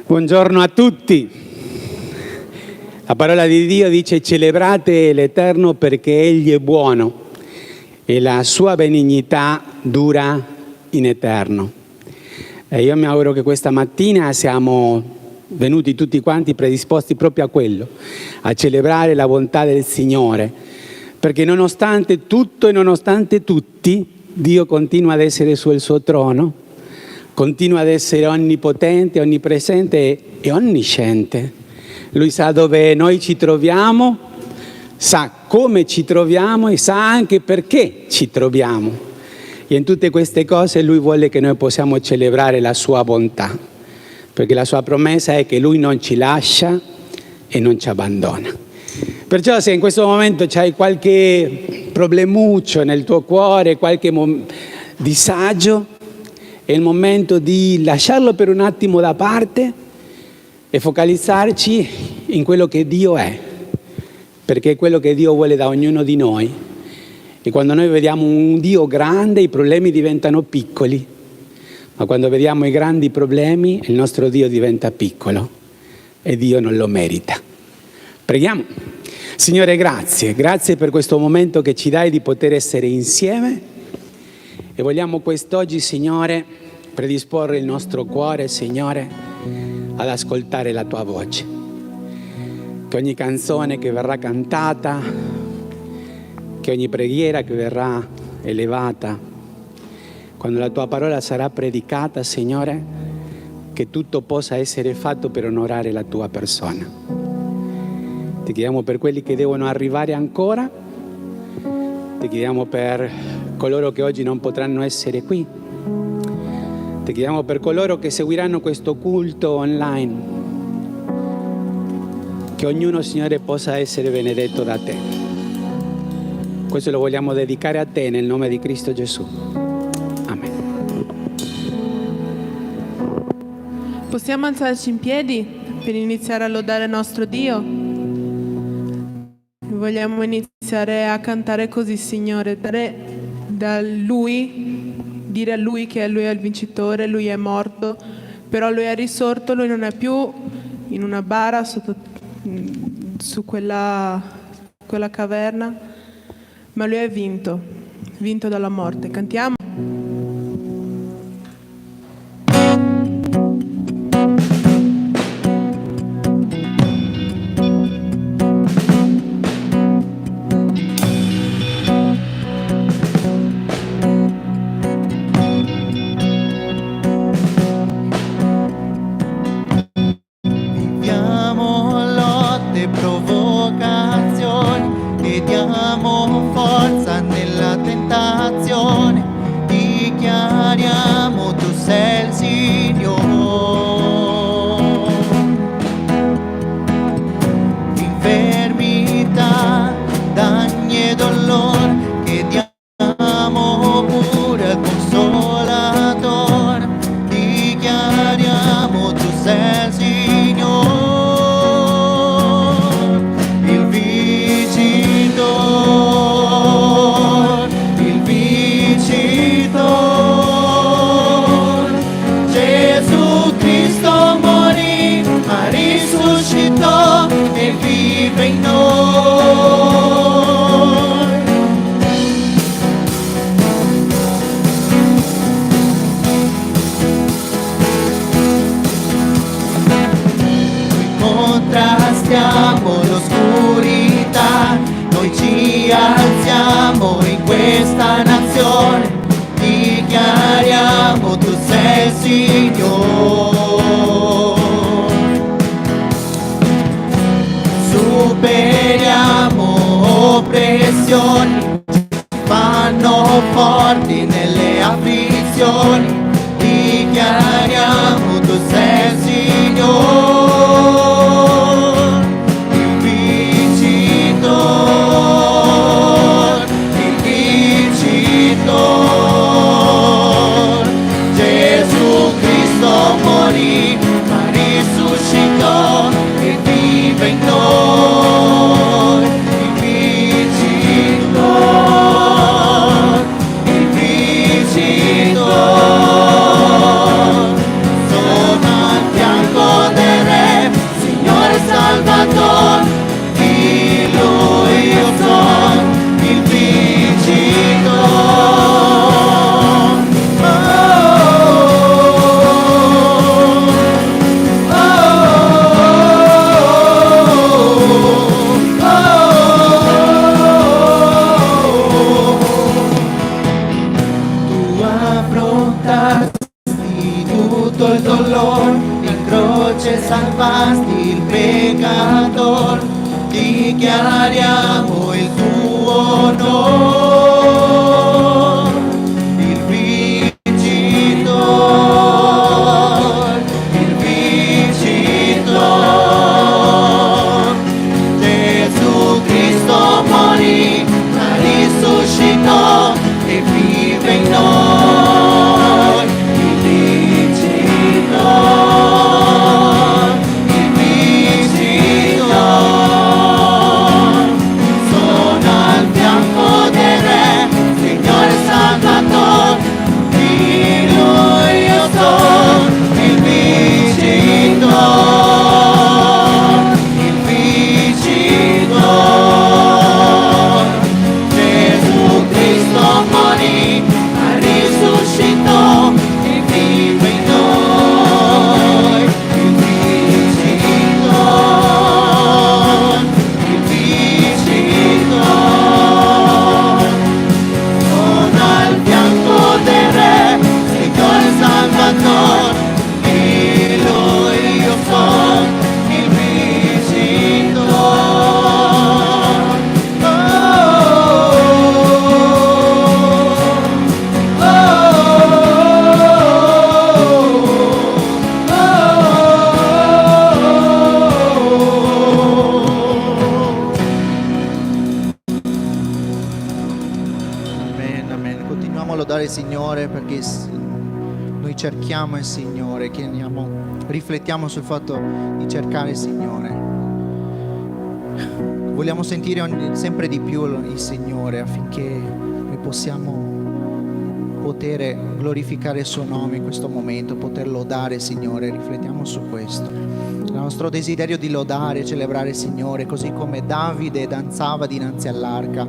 Buongiorno a tutti. La parola di Dio dice: celebrate l'Eterno perché Egli è buono e la sua benignità dura in eterno. E io mi auguro che questa mattina siamo venuti tutti quanti predisposti proprio a quello, a celebrare la bontà del Signore, perché nonostante tutto e nonostante tutti, Dio continua ad essere sul suo trono, continua ad essere onnipotente, onnipresente e onnisciente. Lui sa dove noi ci troviamo, sa come ci troviamo e sa anche perché ci troviamo. E in tutte queste cose Lui vuole che noi possiamo celebrare la sua bontà, perché la sua promessa è che Lui non ci lascia e non ci abbandona. Perciò se in questo momento c'hai qualche problemuccio nel tuo cuore, qualche disagio, è il momento di lasciarlo per un attimo da parte e focalizzarci in quello che Dio è, perché è quello che Dio vuole da ognuno di noi. E quando noi vediamo un Dio grande, i problemi diventano piccoli, ma quando vediamo i grandi problemi, il nostro Dio diventa piccolo e Dio non lo merita. Preghiamo. Signore, grazie per questo momento che ci dai di poter essere insieme. E vogliamo quest'oggi, Signore, predisporre il nostro cuore, Signore, ad ascoltare la Tua voce. Che ogni canzone che verrà cantata, che ogni preghiera che verrà elevata, quando la Tua parola sarà predicata, Signore, che tutto possa essere fatto per onorare la Tua persona. Ti chiediamo per quelli che devono arrivare ancora, ti chiediamo per coloro che oggi non potranno essere qui. Ti chiediamo per coloro che seguiranno questo culto online, che ognuno, Signore, possa essere benedetto da Te. Questo lo vogliamo dedicare a Te nel nome di Cristo Gesù. Amen. Possiamo alzarci in piedi per iniziare a lodare il nostro Dio? Vogliamo iniziare a cantare così, Signore, dire a Lui che Lui è il vincitore, Lui è morto, però Lui è risorto, Lui non è più in una bara su quella caverna, ma Lui è vinto dalla morte. Cantiamo. Il vincitore dolor, en croce salvaste il peccator, dichiariamo il tuo onore, il vincitor, il vincitor. Gesù Cristo morì, ma risuscitò e vive in noi, il vincitor, il vincitor. Sono al fianco del Re, Signore Salvatore, di Lui io sono il vincitor, il vincitor. Gesù Cristo morì, ma risuscitò e vive in noi, il vincitor, il vincitor. Sono al fianco del Re, Signore Salvatore, di Lui io sono il vincitor. Oh, oh, Amen, amen. Continuiamo a lodare il Signore perché noi cerchiamo il Signore, riflettiamo sul fatto di cercare il Signore. Vogliamo sentire sempre di più il Signore affinché noi possiamo poter glorificare il suo nome in questo momento, poter lodare il Signore. Riflettiamo su questo. Il nostro desiderio di lodare e celebrare il Signore, così come Davide danzava dinanzi all'arca,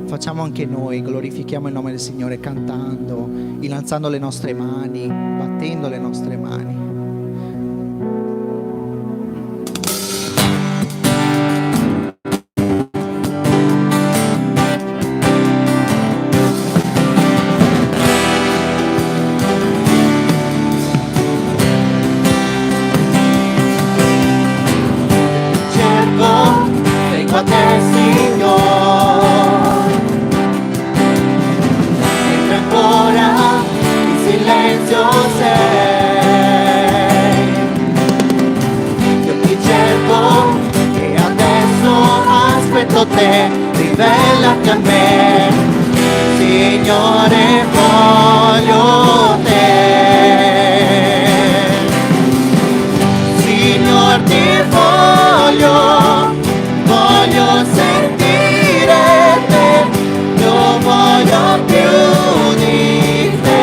facciamo anche noi, glorifichiamo il nome del Signore cantando, innalzando le nostre mani, battendo le nostre mani. Cerco, vengo a te Signore, mentre ancora in silenzio sei. Io ti cerco e adesso aspetto te, rivelati a me. Signore, voglio te. Signor, ti voglio sentire te, io voglio più di te.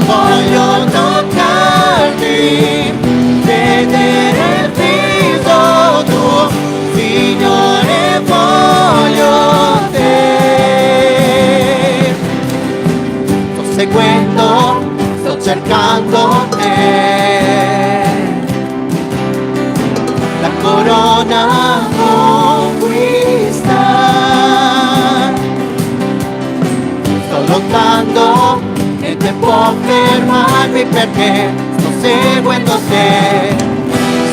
Voglio toccarti, vedere il viso tuo, Signore, voglio te. Sto seguendo, sto cercando te, la corona conquista. Sto lottando e te può fermarmi perché sto seguendo te.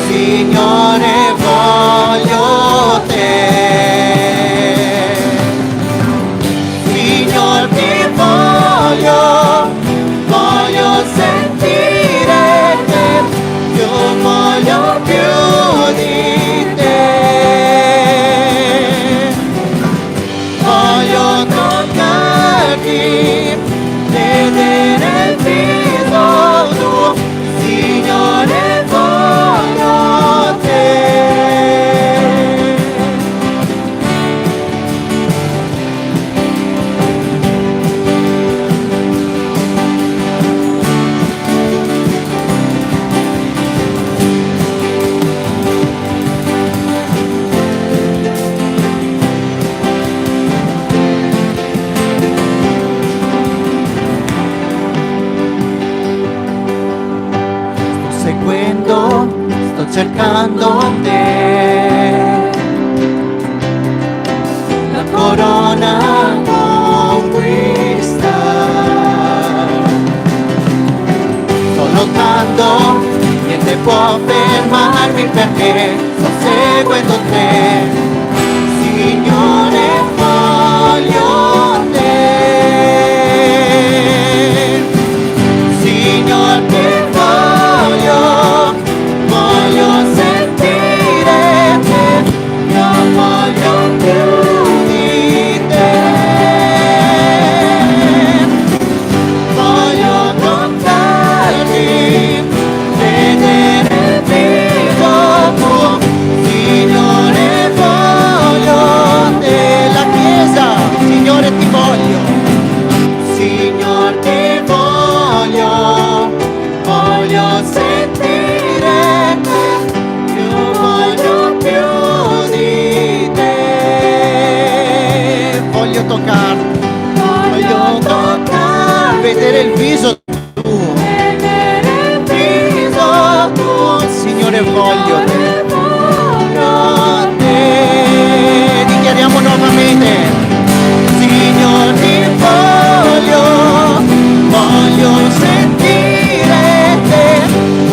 Signore, voglio te. Signor, ti voglio sentire te, io voglio più di te. Voglio toccarti, vedere il viso tuo, Signore, voglio te. Sto cercando te, la corona conquista. seguendo te. Signore, voglio te. Signor, ti voglio sentire te. Io voglio più di te. Voglio toccarti, vedere il viso tuo. Signore, voglio te. La Chiesa, Signore, ti voglio. Signor, ti voglio sentire te. Io voglio più di te. Voglio toccarti, vedere il viso tuo. Signore, voglio te. Dichiariamo nuovamente. Signore, ti voglio sentire te.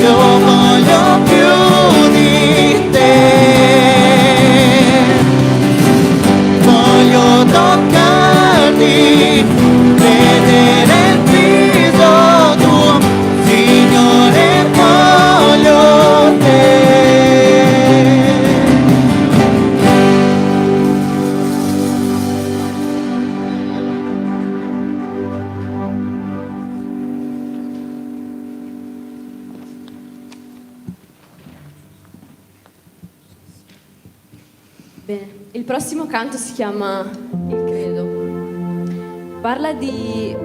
Io voglio più di te. Voglio toccarti, vedere il viso tuo. Signore, voglio te. Bene, il prossimo canto si chiama Il Credo. Parla di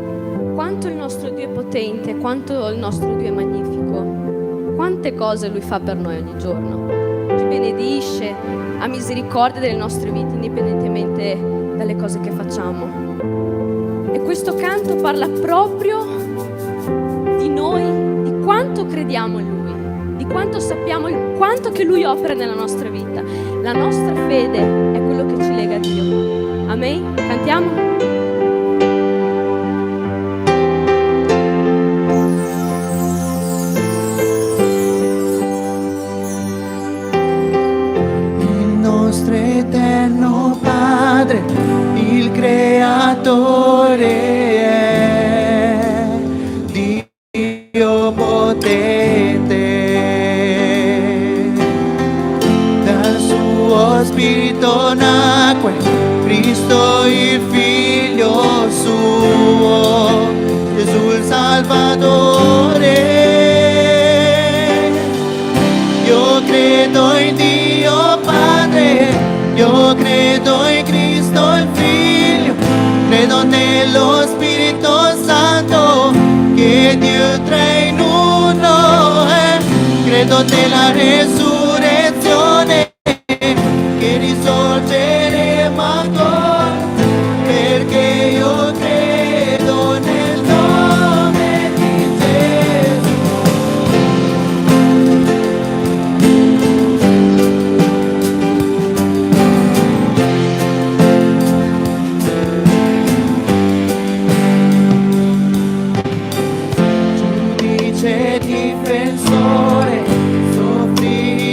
quanto il nostro Dio è potente, quanto il nostro Dio è magnifico, quante cose Lui fa per noi ogni giorno. Ci benedisce, ha misericordia delle nostre vite indipendentemente dalle cose che facciamo. E questo canto parla proprio di noi, di quanto crediamo in Lui, di quanto sappiamo, quanto che Lui opera nella nostra vita. La nostra fede è quello che ci lega a Dio. Amen? Cantiamo? Il nostro eterno Padre, il Creatore è Dio potente. Dal suo Spirito nacque Cristo il Figlio suo, Gesù il Salvatore. Io credo in Dio Padre, io credo in Cristo il Figlio, credo nello Spirito Santo, che Dio tre in uno è. Credo nella resurrezione, che risorgeremo ancora, perché io credo nel nome di Gesù. Giudice difensore, soffri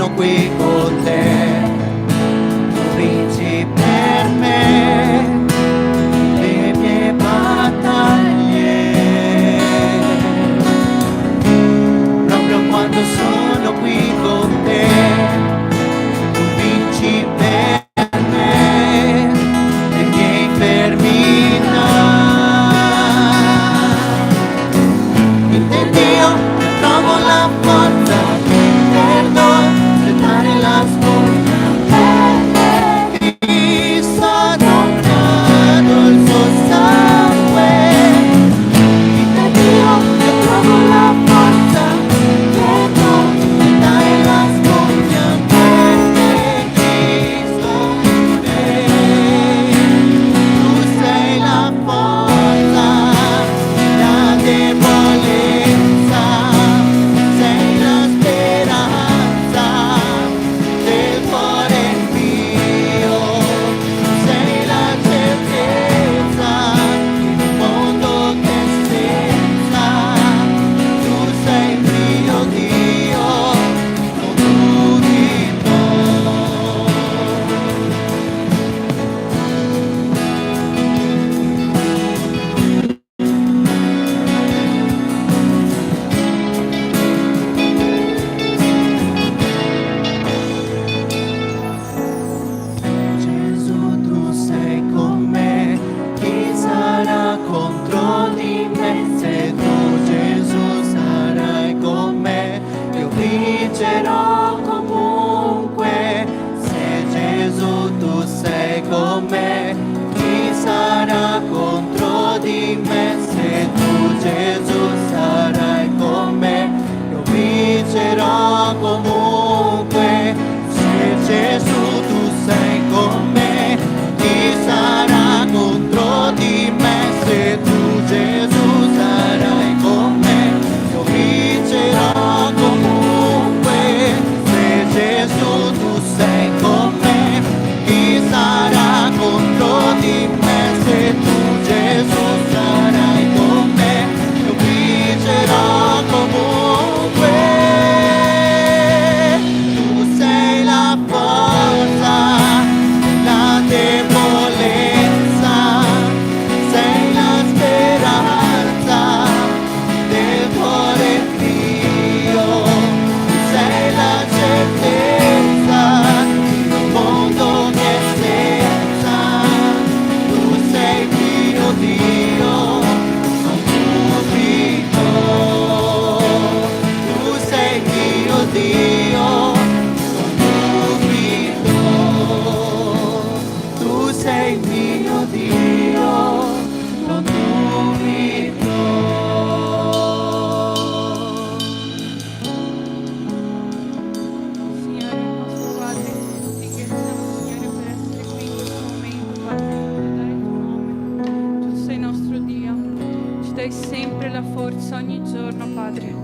sono qui con te, tu vinci per me le mie battaglie. Proprio quando sono qui con te, tu vinci per me le mie infermità. In te Dio trovo la forza, il perdono, gettare la spugna. Cristo ha donato il suo sangue. In te Dio io trovo la forza, il perdono, gettare la spugna. Cristo in te, tu sei la forza, la debolezza, sei la speranza del cuore mio, sei la certezza in un mondo che senza, tu sei mio Dio, non dubito. Gesù, tu sei con me, chi sarà contro di me? Se tu, Gesù, sarai con me, io vincerò comunque. Se Gesù, tu sei con me, chi sarà contro di me? Se tu, Gesù, sarai con me, io vincerò comunque. Se Gesù, tu sei con me, chi sarà contro di me? Se tu, Gesù, sarai con me, io vincerò comunque. Se Gesù, tu sei con me, chi sarà contro di me? Se tu, Gesù, sarai con me, io vincerò comunque. Tu sei la forza, la debolezza, sei la speranza del cuore mio, sei la certezza in un mondo che senza, tu sei mio Dio, non dubito. Tu sei mio Dio, non dubito. Tu sei mio Dio, non dubito. Signore, nostro Padre, ringraziamo Signore per essere qui in questo momento, Padre, per dare il tuo nome. Tu sei nostro Dio, ci dai sempre la forza ogni giorno, Padre.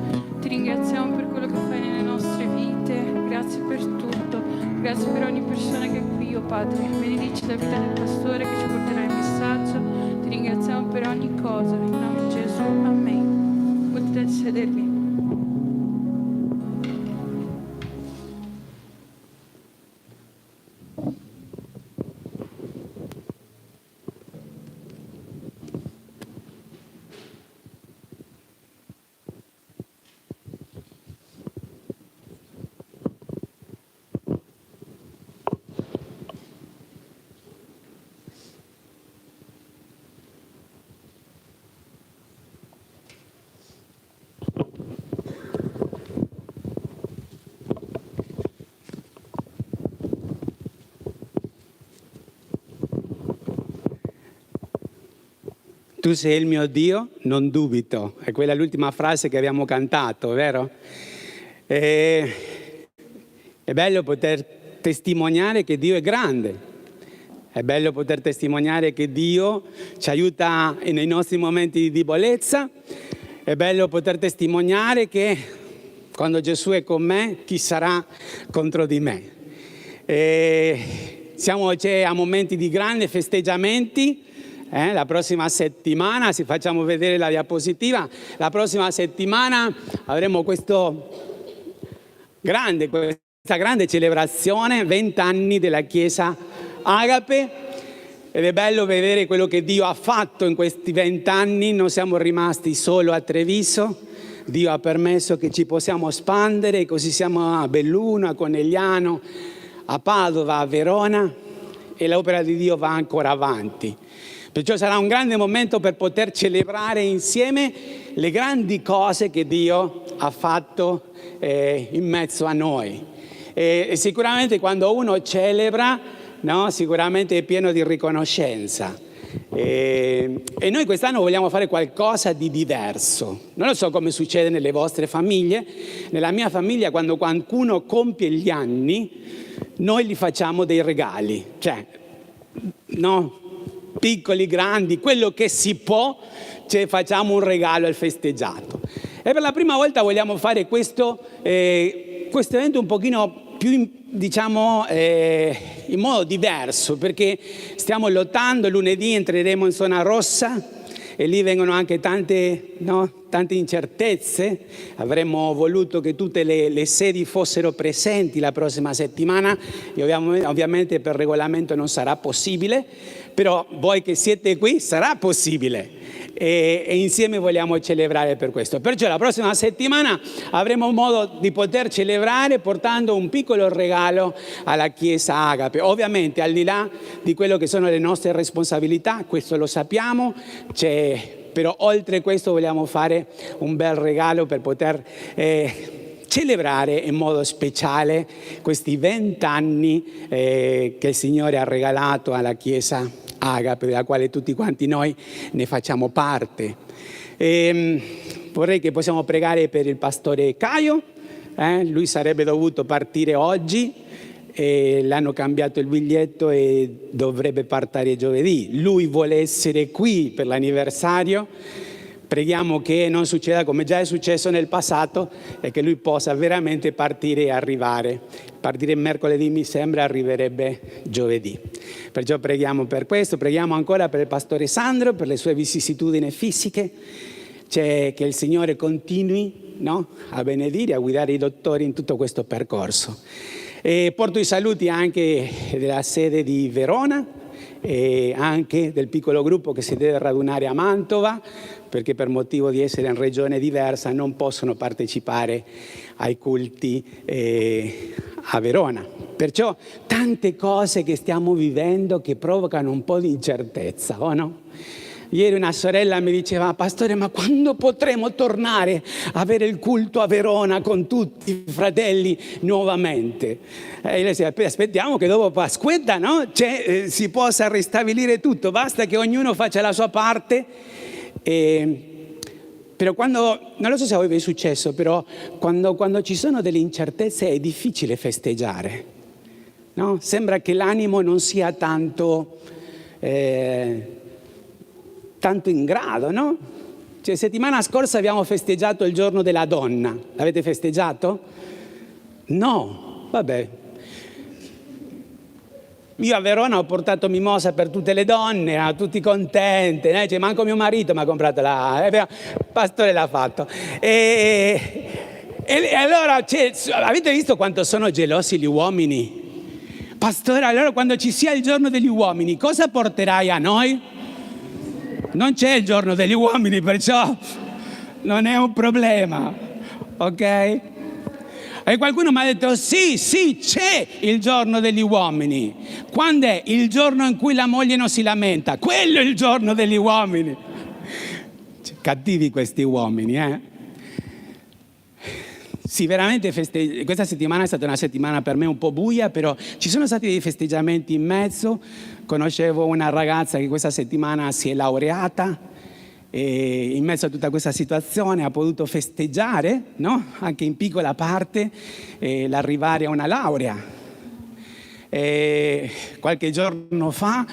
Ti ringraziamo per quello che fai nelle nostre vite, grazie per tutto, grazie per ogni persona che è qui, oh Padre. Benedici la vita del pastore che ci porterà il messaggio. Ti ringraziamo per ogni cosa, in nome di Gesù, amen. Potete sedervi. Tu sei il mio Dio, non dubito. È quella l'ultima frase che abbiamo cantato, vero? È bello poter testimoniare che Dio è grande. È bello poter testimoniare che Dio ci aiuta nei nostri momenti di debolezza. È bello poter testimoniare che quando Gesù è con me, chi sarà contro di me? Siamo a momenti di grandi festeggiamenti. La prossima settimana, se facciamo vedere la diapositiva, la prossima settimana avremo questo questa grande celebrazione, 20 anni della Chiesa Agape, ed è bello vedere quello che Dio ha fatto in questi 20 anni. Non siamo rimasti solo a Treviso, Dio ha permesso che ci possiamo espandere, così siamo a Belluno, a Conegliano, a Padova, a Verona, e l'opera di Dio va ancora avanti. Perciò sarà un grande momento per poter celebrare insieme le grandi cose che Dio ha fatto in mezzo a noi. E sicuramente quando uno celebra, no, sicuramente è pieno di riconoscenza. E noi quest'anno vogliamo fare qualcosa di diverso. Non lo so come succede nelle vostre famiglie. Nella mia famiglia, quando qualcuno compie gli anni, noi gli facciamo dei regali. Cioè, no, piccoli, grandi, quello che si può, cioè facciamo un regalo al festeggiato. E per la prima volta vogliamo fare questo evento un pochino più, diciamo, in modo diverso, perché stiamo lottando. Lunedì entreremo in zona rossa e lì vengono anche tante incertezze. Avremmo voluto che tutte le sedi fossero presenti la prossima settimana e ovviamente per regolamento non sarà possibile, però voi che siete qui sarà possibile. E insieme vogliamo celebrare per questo. Perciò la prossima settimana avremo modo di poter celebrare portando un piccolo regalo alla Chiesa Agape. Ovviamente al di là di quello che sono le nostre responsabilità, questo lo sappiamo, però oltre questo vogliamo fare un bel regalo per poter celebrare in modo speciale questi 20 anni che il Signore ha regalato alla Chiesa Agape, della quale tutti quanti noi ne facciamo parte. Vorrei che possiamo pregare per il pastore Caio. Lui sarebbe dovuto partire oggi, l'hanno cambiato il biglietto e dovrebbe partire giovedì. Lui vuole essere qui per l'anniversario. Preghiamo che non succeda come già è successo nel passato e che lui possa veramente partire e arrivare. Partire mercoledì mi sembra, arriverebbe giovedì. Perciò preghiamo per questo, preghiamo ancora per il pastore Sandro, per le sue vicissitudini fisiche, che il Signore continui, no, a benedire, a guidare i dottori in tutto questo percorso. E porto i saluti anche della sede di Verona e anche del piccolo gruppo che si deve radunare a Mantova, perché per motivo di essere in regione diversa non possono partecipare ai culti a Verona. Perciò tante cose che stiamo vivendo che provocano un po' di incertezza, o no? Ieri una sorella mi diceva: pastore, ma quando potremo tornare a avere il culto a Verona con tutti i fratelli nuovamente? E lei diceva: aspettiamo che dopo Pasquetta, no? Si possa ristabilire tutto, basta che ognuno faccia la sua parte. Però quando, non lo so se a voi vi è successo, però quando ci sono delle incertezze è difficile festeggiare, no? Sembra che l'animo non sia tanto in grado, no? Settimana scorsa abbiamo festeggiato il giorno della donna. L'avete festeggiato? No, vabbè. Io a Verona ho portato mimosa per tutte le donne, erano tutti contenti, manco mio marito mi ha comprato il pastore l'ha fatto. E allora, avete visto quanto sono gelosi gli uomini? Pastore, allora quando ci sia il giorno degli uomini, cosa porterai a noi? Non c'è il giorno degli uomini, perciò non è un problema, ok? E qualcuno mi ha detto: sì, c'è il giorno degli uomini. Quando è? Il giorno in cui la moglie non si lamenta. Quello è il giorno degli uomini. Cattivi questi uomini, Sì, veramente questa settimana è stata una settimana per me un po' buia, però ci sono stati dei festeggiamenti in mezzo. Conoscevo una ragazza che questa settimana si è laureata e in mezzo a tutta questa situazione ha potuto festeggiare, no? Anche in piccola parte, l'arrivare a una laurea. Qualche giorno fa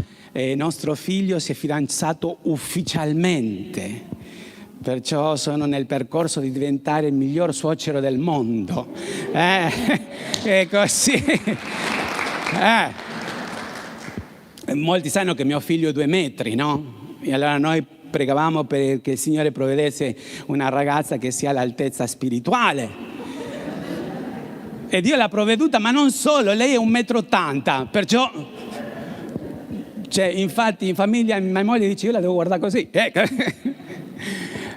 nostro figlio si è fidanzato ufficialmente, perciò sono nel percorso di diventare il miglior suocero del mondo. È così. Molti sanno che mio figlio è 2 metri, no? E allora noi pregavamo perché il Signore provvedesse una ragazza che sia all'altezza spirituale. E Dio l'ha provveduta, ma non solo, lei è 1,80 m, perciò... Cioè, infatti in famiglia mia moglie dice io la devo guardare così.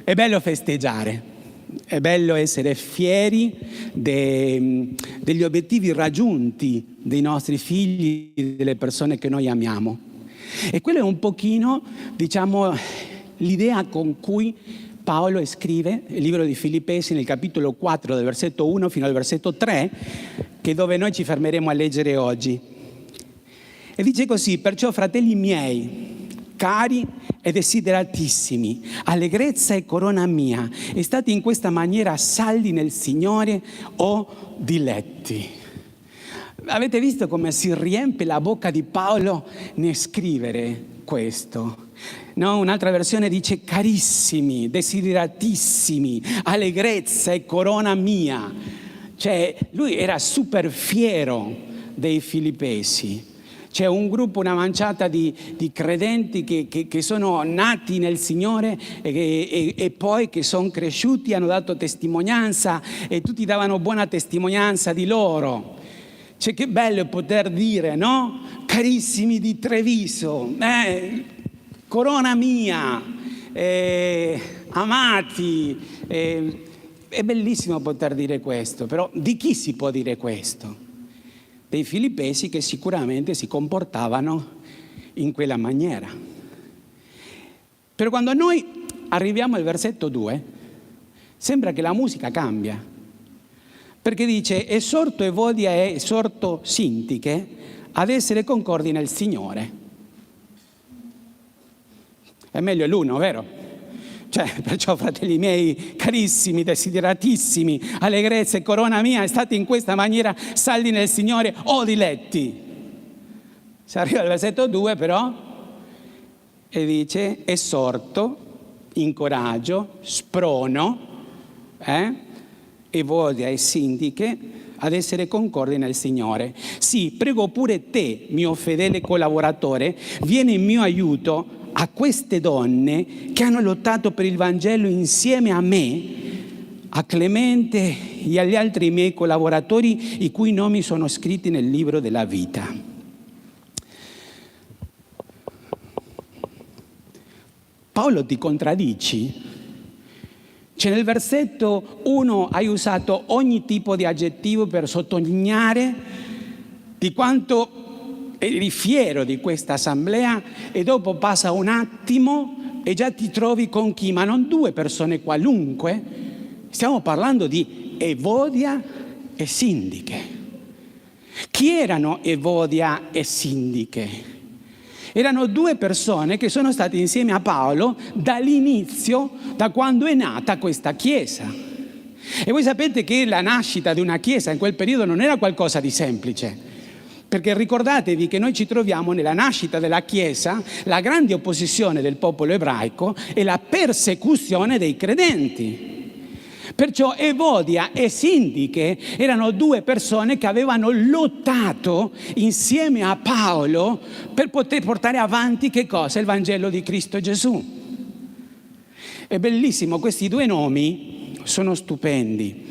È bello festeggiare, è bello essere fieri degli obiettivi raggiunti dei nostri figli, delle persone che noi amiamo. E quello è un pochino, diciamo, l'idea con cui Paolo scrive il libro di Filippesi nel capitolo 4, dal versetto 1 fino al versetto 3, che è dove noi ci fermeremo a leggere oggi. E dice così: perciò, fratelli miei, cari e desideratissimi, allegrezza e corona mia, e state in questa maniera saldi nel Signore o diletti. Avete visto come si riempie la bocca di Paolo nel scrivere questo? No, un'altra versione dice carissimi, desideratissimi, allegrezza e corona mia. Cioè, lui era super fiero dei Filippesi. C'è un gruppo, una manciata di credenti che sono nati nel Signore e poi che sono cresciuti, hanno dato testimonianza e tutti davano buona testimonianza di loro. Cioè, che bello poter dire, no? Carissimi di Treviso, corona mia, amati. È bellissimo poter dire questo, però di chi si può dire questo? Dei Filippesi che sicuramente si comportavano in quella maniera. Però quando noi arriviamo al versetto 2, sembra che la musica cambia, perché dice: esorto Evodia e esorto Sintiche ad essere concordi nel Signore. È meglio l'uno, vero? Cioè, perciò, fratelli miei, carissimi, desideratissimi, allegrezza e corona mia, state in questa maniera saldi nel Signore o diletti. Si arriva al versetto 2 però, e dice: esorto, incoraggio, sprono, Evodia e Sintiche ad essere concordi nel Signore. Sì, prego pure te, mio fedele collaboratore, vieni in mio aiuto a queste donne che hanno lottato per il Vangelo insieme a me, a Clemente e agli altri miei collaboratori, i cui nomi sono scritti nel libro della vita. Paolo, ti contraddici? Cioè, nel versetto 1 hai usato ogni tipo di aggettivo per sottolineare di quanto eri fiero di questa assemblea, e dopo passa un attimo e già ti trovi con chi? Ma non due persone qualunque, stiamo parlando di Evodia e Sintiche. Chi erano Evodia e Sintiche? Erano due persone che sono state insieme a Paolo dall'inizio, da quando è nata questa chiesa. E voi sapete che la nascita di una chiesa in quel periodo non era qualcosa di semplice. Perché ricordatevi che noi ci troviamo nella nascita della Chiesa, la grande opposizione del popolo ebraico e la persecuzione dei credenti. Perciò Evodia e Sintiche erano due persone che avevano lottato insieme a Paolo per poter portare avanti che cosa? Il Vangelo di Cristo Gesù. È bellissimo, questi due nomi sono stupendi,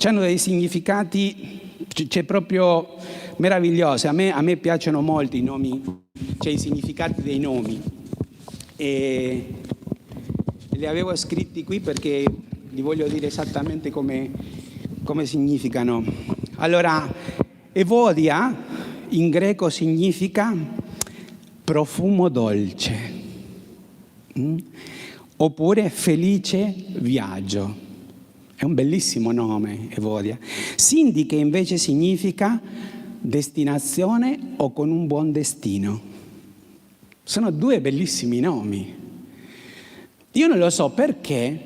hanno dei significati, c'è proprio meravigliosi. A me piacciono molto i nomi, cioè i significati dei nomi, e li avevo scritti qui perché li voglio dire esattamente come significano. Allora, Evodia in greco significa profumo dolce, oppure felice viaggio. È un bellissimo nome, Evodia. Sintiche invece significa destinazione o con un buon destino. Sono due bellissimi nomi. Io non lo so perché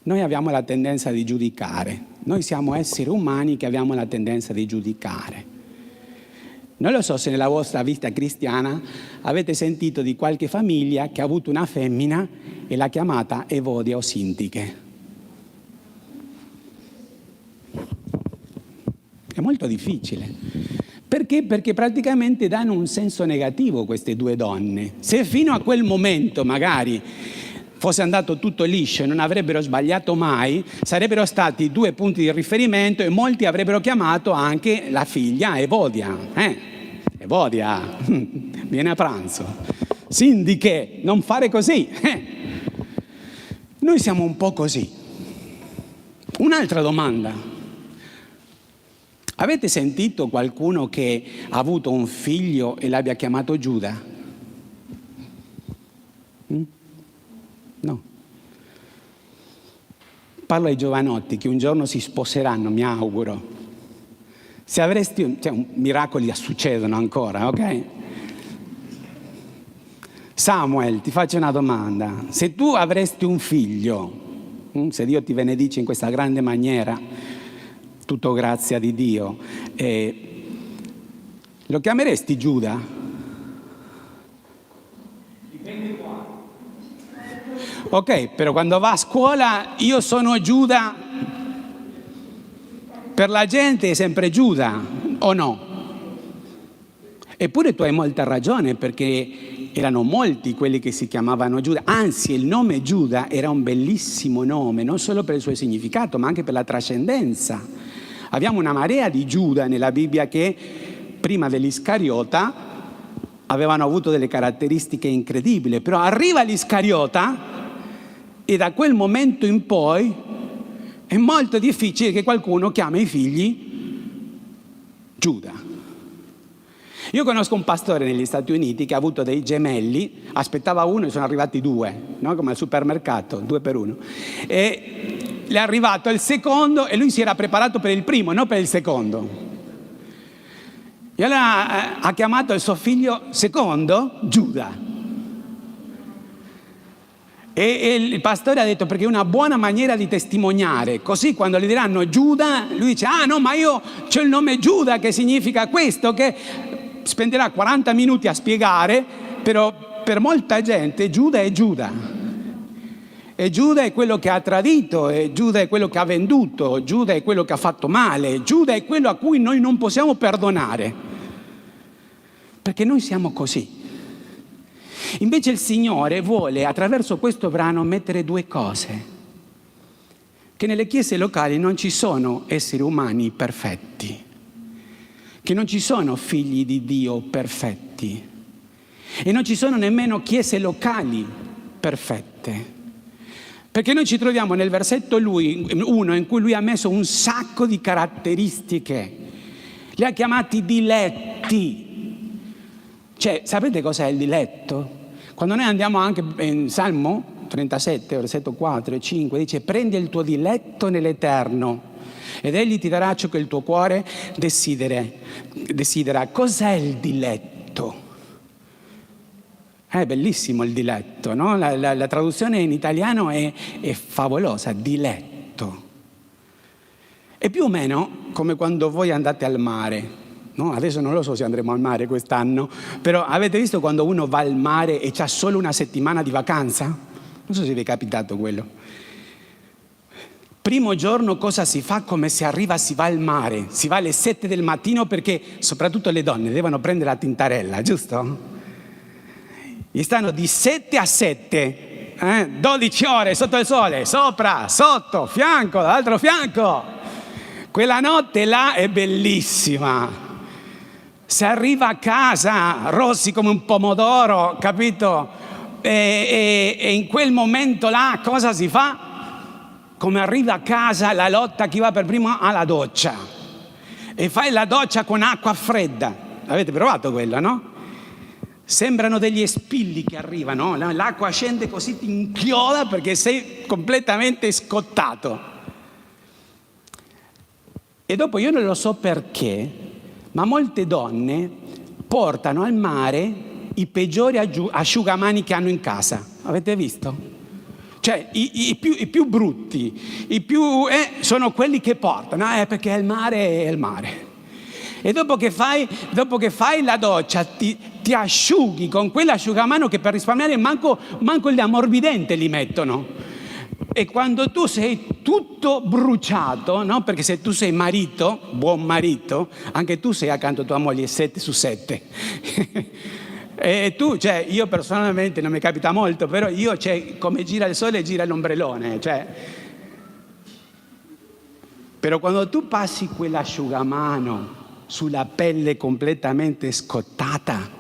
noi abbiamo la tendenza di giudicare. Noi siamo esseri umani che abbiamo la tendenza di giudicare. Non lo so se nella vostra vita cristiana avete sentito di qualche famiglia che ha avuto una femmina e l'ha chiamata Evodia o Sintiche. È molto difficile. Perché? Perché praticamente danno un senso negativo queste due donne. Se fino a quel momento magari fosse andato tutto liscio e non avrebbero sbagliato mai, sarebbero stati 2 punti di riferimento e molti avrebbero chiamato anche la figlia Evodia. Evodia, viene a pranzo. Sindiche, non fare così. Noi siamo un po' così. Un'altra domanda. Avete sentito qualcuno che ha avuto un figlio e l'abbia chiamato Giuda? No. Parlo ai giovanotti che un giorno si sposeranno, mi auguro. Se avresti, miracoli succedono ancora, ok? Samuel, ti faccio una domanda. Se tu avresti un figlio, se Dio ti benedice in questa grande maniera, tutto grazia di Dio, lo chiameresti Giuda? Dipende quale. Ok, però quando va a scuola io sono Giuda, per la gente è sempre Giuda, o no? Eppure tu hai molta ragione, perché erano molti quelli che si chiamavano Giuda. Anzi, il nome Giuda era un bellissimo nome, non solo per il suo significato, ma anche per la trascendenza. Abbiamo una marea di Giuda nella Bibbia che prima dell'Iscariota avevano avuto delle caratteristiche incredibili, però arriva l'Iscariota e da quel momento in poi è molto difficile che qualcuno chiami i figli Giuda. Io conosco un pastore negli Stati Uniti che ha avuto dei gemelli, aspettava uno e sono arrivati 2, no? Come al supermercato, 2 per 1. E le è arrivato il secondo e lui si era preparato per il primo, non per il secondo. E allora ha chiamato il suo figlio secondo Giuda. E il pastore ha detto, perché è una buona maniera di testimoniare, così quando gli diranno Giuda, lui dice, ah no, ma io c'ho il nome Giuda che significa questo, che spenderà 40 minuti a spiegare, però per molta gente Giuda è Giuda. E Giuda è quello che ha tradito, e Giuda è quello che ha venduto, Giuda è quello che ha fatto male, Giuda è quello a cui noi non possiamo perdonare, perché noi siamo così. Invece il Signore vuole attraverso questo brano mettere 2 cose: che nelle chiese locali non ci sono esseri umani perfetti, che non ci sono figli di Dio perfetti e non ci sono nemmeno chiese locali perfette, perché noi ci troviamo nel versetto 1 in cui lui ha messo un sacco di caratteristiche, li ha chiamati diletti. Cioè, sapete cos'è il diletto? Quando noi andiamo anche in Salmo 37, versetto 4 e 5, dice: prendi il tuo diletto nell'Eterno ed egli ti darà ciò che il tuo cuore desidera. Cos'è il diletto? È bellissimo il diletto, no? La traduzione in italiano è favolosa, diletto. È più o meno come quando voi andate al mare. No, adesso non lo so se andremo al mare quest'anno, però avete visto quando uno va al mare e c'ha solo una settimana di vacanza? Non so se vi è capitato quello. Primo giorno cosa si fa? Come si arriva, si va al mare, si va alle 7 del mattino, perché soprattutto le donne devono prendere la tintarella, giusto? E stanno di 7 a 7, 12 ore sotto il sole, sopra, sotto, fianco, dall'altro fianco. Quella notte là è bellissima. Si arriva a casa rossi come un pomodoro, capito? E in quel momento là cosa si fa? Come arriva a casa la lotta, chi va per primo alla doccia. E fai la doccia con acqua fredda. Avete provato quella, no? Sembrano degli spilli che arrivano. L'acqua scende così, ti inchioda perché sei completamente scottato. E dopo io non lo so perché, ma molte donne portano al mare i peggiori asciugamani che hanno in casa. Avete visto? Cioè i più brutti, sono quelli che portano, perché il mare è il mare. E dopo che fai la doccia ti asciughi con quell'asciugamano che per risparmiare manco gli ammorbidente li mettono. E quando tu sei tutto bruciato, no? Perché se tu sei marito, buon marito, anche tu sei accanto a tua moglie 7 su 7. E tu, cioè, io personalmente non mi capita molto, però io, cioè, come gira il sole gira l'ombrellone, cioè. Però quando tu passi quell'asciugamano sulla pelle completamente scottata,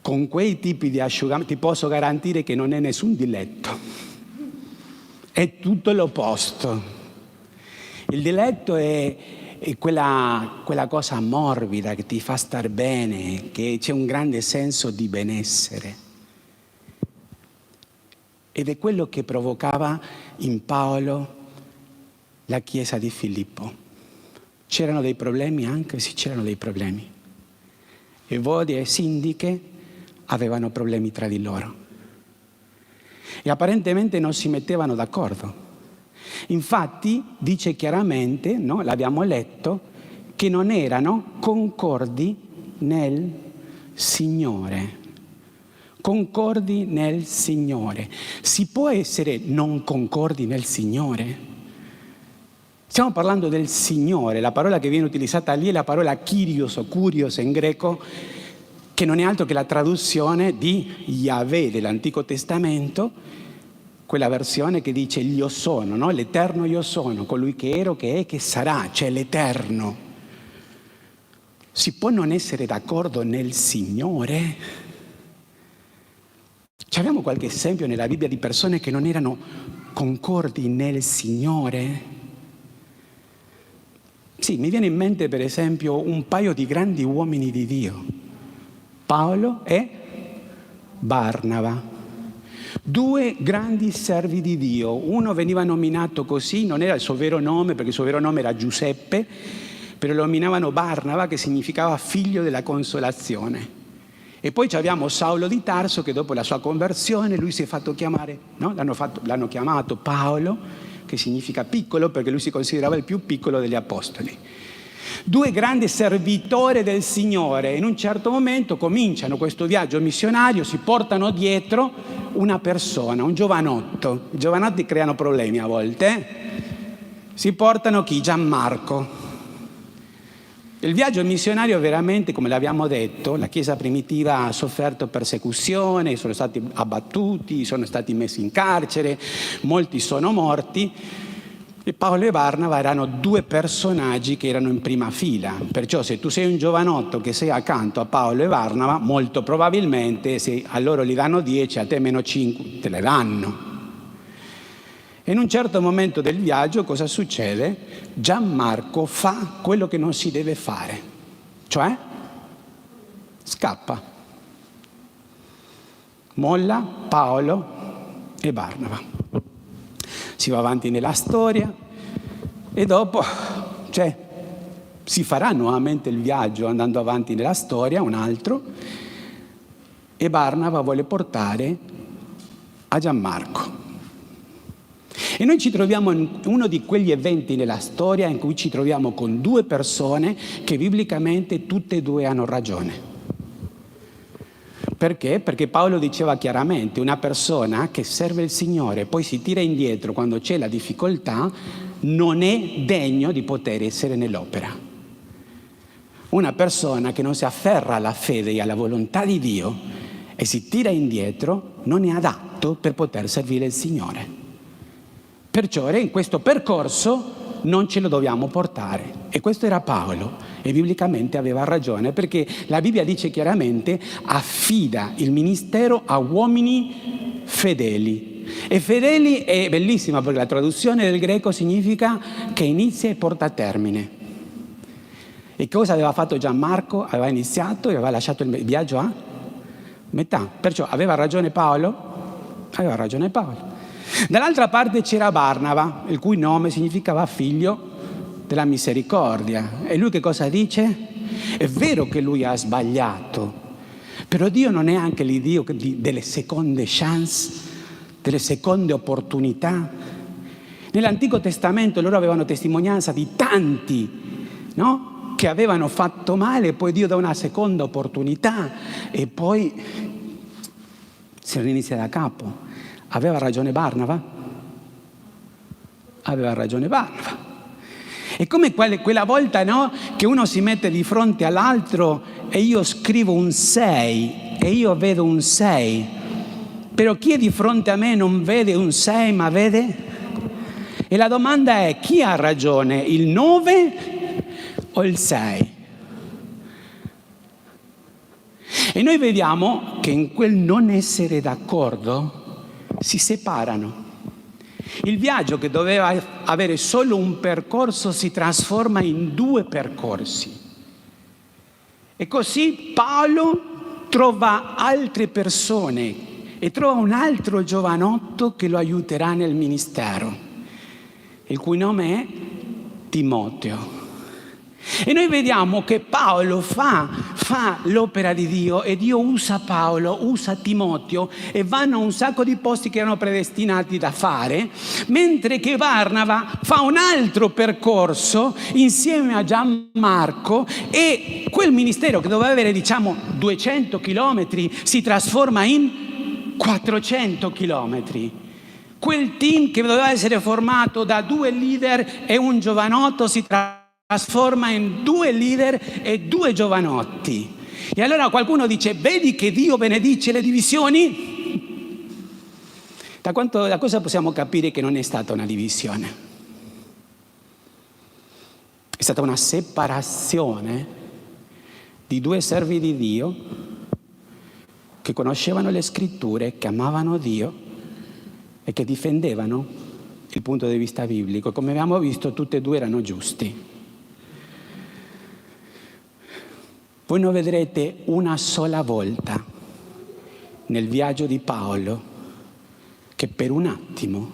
con quei tipi di asciugamano, ti posso garantire che non è nessun diletto, è tutto l'opposto. Il diletto è quella cosa morbida che ti fa star bene, che c'è un grande senso di benessere. Ed è quello che provocava in Paolo la chiesa di Filippo. C'erano dei problemi, anche sì, c'erano dei problemi. Evodia e Sindiche avevano problemi tra di loro. E apparentemente non si mettevano d'accordo. Infatti dice chiaramente, no, l'abbiamo letto, che non erano concordi nel Signore. Concordi nel Signore. Si può essere non concordi nel Signore? Stiamo parlando del Signore, la parola che viene utilizzata lì è la parola Kyrios o Kurios in greco, che non è altro che la traduzione di Yahweh dell'Antico Testamento, quella versione che dice io sono, no? L'Eterno io sono, colui che ero, che è, che sarà, cioè l'Eterno. Si può non essere d'accordo nel Signore? Abbiamo qualche esempio nella Bibbia di persone che non erano concordi nel Signore? Sì, mi viene in mente per esempio un paio di grandi uomini di Dio, Paolo e Barnaba. Due grandi servi di Dio, uno veniva nominato così, non era il suo vero nome perché il suo vero nome era Giuseppe, però lo nominavano Barnaba, che significava figlio della consolazione. E poi abbiamo Saulo di Tarso, che dopo la sua conversione lui si è fatto chiamare, no? L'hanno chiamato Paolo, che significa piccolo perché lui si considerava il più piccolo degli apostoli. Due grandi servitori del Signore, in un certo momento cominciano questo viaggio missionario, si portano dietro una persona, un giovanotto. I giovanotti creano problemi a volte. Si portano chi? Gianmarco. Il viaggio missionario veramente, come l'abbiamo detto, la Chiesa primitiva ha sofferto persecuzione, sono stati abbattuti, sono stati messi in carcere, molti sono morti. E Paolo e Barnaba erano due personaggi che erano in prima fila. Perciò se tu sei un giovanotto che sei accanto a Paolo e Barnaba, molto probabilmente se a loro gli danno 10, a te meno 5 te le danno. E in un certo momento del viaggio cosa succede? Gianmarco fa quello che non si deve fare, cioè scappa. Molla Paolo e Barnaba. Si va avanti nella storia e dopo, si farà nuovamente il viaggio andando avanti nella storia, un altro, e Barnaba vuole portare a Gianmarco. E noi ci troviamo in uno di quegli eventi nella storia in cui ci troviamo con due persone che biblicamente tutte e due hanno ragione. Perché? Perché Paolo diceva chiaramente, una persona che serve il Signore e poi si tira indietro quando c'è la difficoltà non è degno di poter essere nell'opera. Una persona che non si afferra alla fede e alla volontà di Dio e si tira indietro non è adatto per poter servire il Signore. Perciò in questo percorso non ce lo dobbiamo portare. E questo era Paolo. E biblicamente aveva ragione, perché la Bibbia dice chiaramente affida il ministero a uomini fedeli. E fedeli è bellissima perché la traduzione del greco significa che inizia e porta a termine. E cosa aveva fatto Gianmarco? Aveva iniziato e aveva lasciato il viaggio a metà. Perciò aveva ragione Paolo? Aveva ragione Paolo. Dall'altra parte c'era Barnaba, il cui nome significava figlio della misericordia. E lui che cosa dice? È vero che lui ha sbagliato, però Dio non è anche l'Iddio delle seconde chance, delle seconde opportunità. Nell'Antico Testamento loro avevano testimonianza di tanti, no? Che avevano fatto male, poi Dio dà una seconda opportunità e poi si rinizia da capo. Aveva ragione Barnaba? Aveva ragione Barnaba. È come quella volta, no? Che uno si mette di fronte all'altro e io scrivo un 6 e io vedo un 6, però chi è di fronte a me non vede un 6 ma vede? E la domanda è: chi ha ragione, il 9 o il 6? E noi vediamo che in quel non essere d'accordo si separano. Il viaggio che doveva avere solo un percorso si trasforma in 2 percorsi. E così Paolo trova altre persone e trova un altro giovanotto che lo aiuterà nel ministero, il cui nome è Timoteo. E noi vediamo che Paolo fa l'opera di Dio e Dio usa Paolo, usa Timoteo e vanno a un sacco di posti che erano predestinati da fare, mentre che Barnaba fa un altro percorso insieme a Gianmarco e quel ministero che doveva avere 200 chilometri si trasforma in 400 chilometri. Quel team che doveva essere formato da 2 leader e un giovanotto si trasforma in 2 leader e 2 giovanotti. E allora qualcuno dice: vedi che Dio benedice le divisioni? Da cosa possiamo capire che non è stata una divisione? È stata una separazione di 2 servi di Dio che conoscevano le scritture, che amavano Dio e che difendevano il punto di vista biblico. Come abbiamo visto, tutti e 2 erano giusti. Voi non vedrete una sola volta nel viaggio di Paolo che per un attimo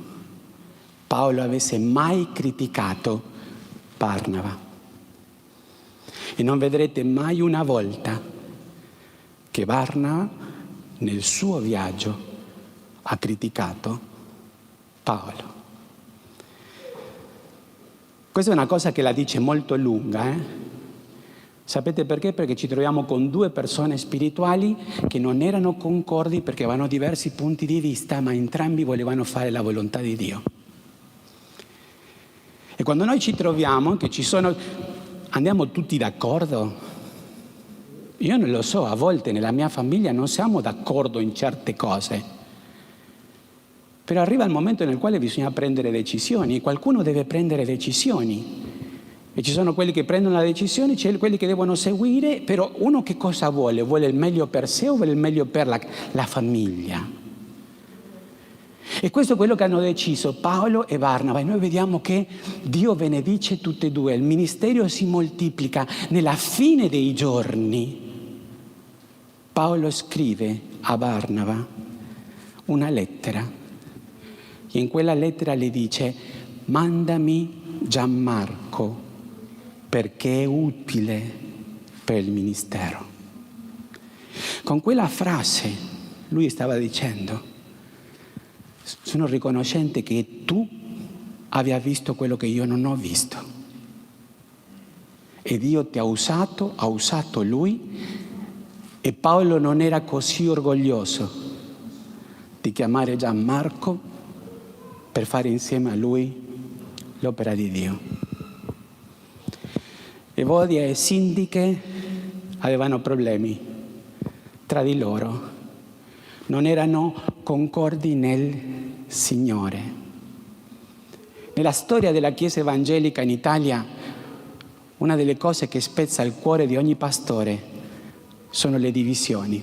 Paolo avesse mai criticato Barnaba. E non vedrete mai una volta che Barnaba nel suo viaggio ha criticato Paolo. Questa è una cosa che la dice molto lunga, Sapete perché? Perché ci troviamo con 2 persone spirituali che non erano concordi perché avevano diversi punti di vista, ma entrambi volevano fare la volontà di Dio. E quando noi ci troviamo, andiamo tutti d'accordo? Io non lo so, a volte nella mia famiglia non siamo d'accordo in certe cose. Però arriva il momento nel quale bisogna prendere decisioni e qualcuno deve prendere decisioni. E ci sono quelli che prendono la decisione, c'è quelli che devono seguire, però uno che cosa vuole? Vuole il meglio per sé o vuole il meglio per la famiglia? E questo è quello che hanno deciso Paolo e Barnaba. E noi vediamo che Dio benedice tutte e 2. Il ministero si moltiplica. Nella fine dei giorni Paolo scrive a Barnaba una lettera. E in quella lettera le dice: mandami Gianmarco, perché è utile per il ministero. Con quella frase lui stava dicendo: sono riconoscente che tu abbia visto quello che io non ho visto. E Dio ti ha usato lui, e Paolo non era così orgoglioso di chiamare Gianmarco per fare insieme a lui l'opera di Dio. Evodia e Sindiche avevano problemi tra di loro, non erano concordi nel Signore. Nella storia della Chiesa evangelica in Italia, una delle cose che spezza il cuore di ogni pastore sono le divisioni,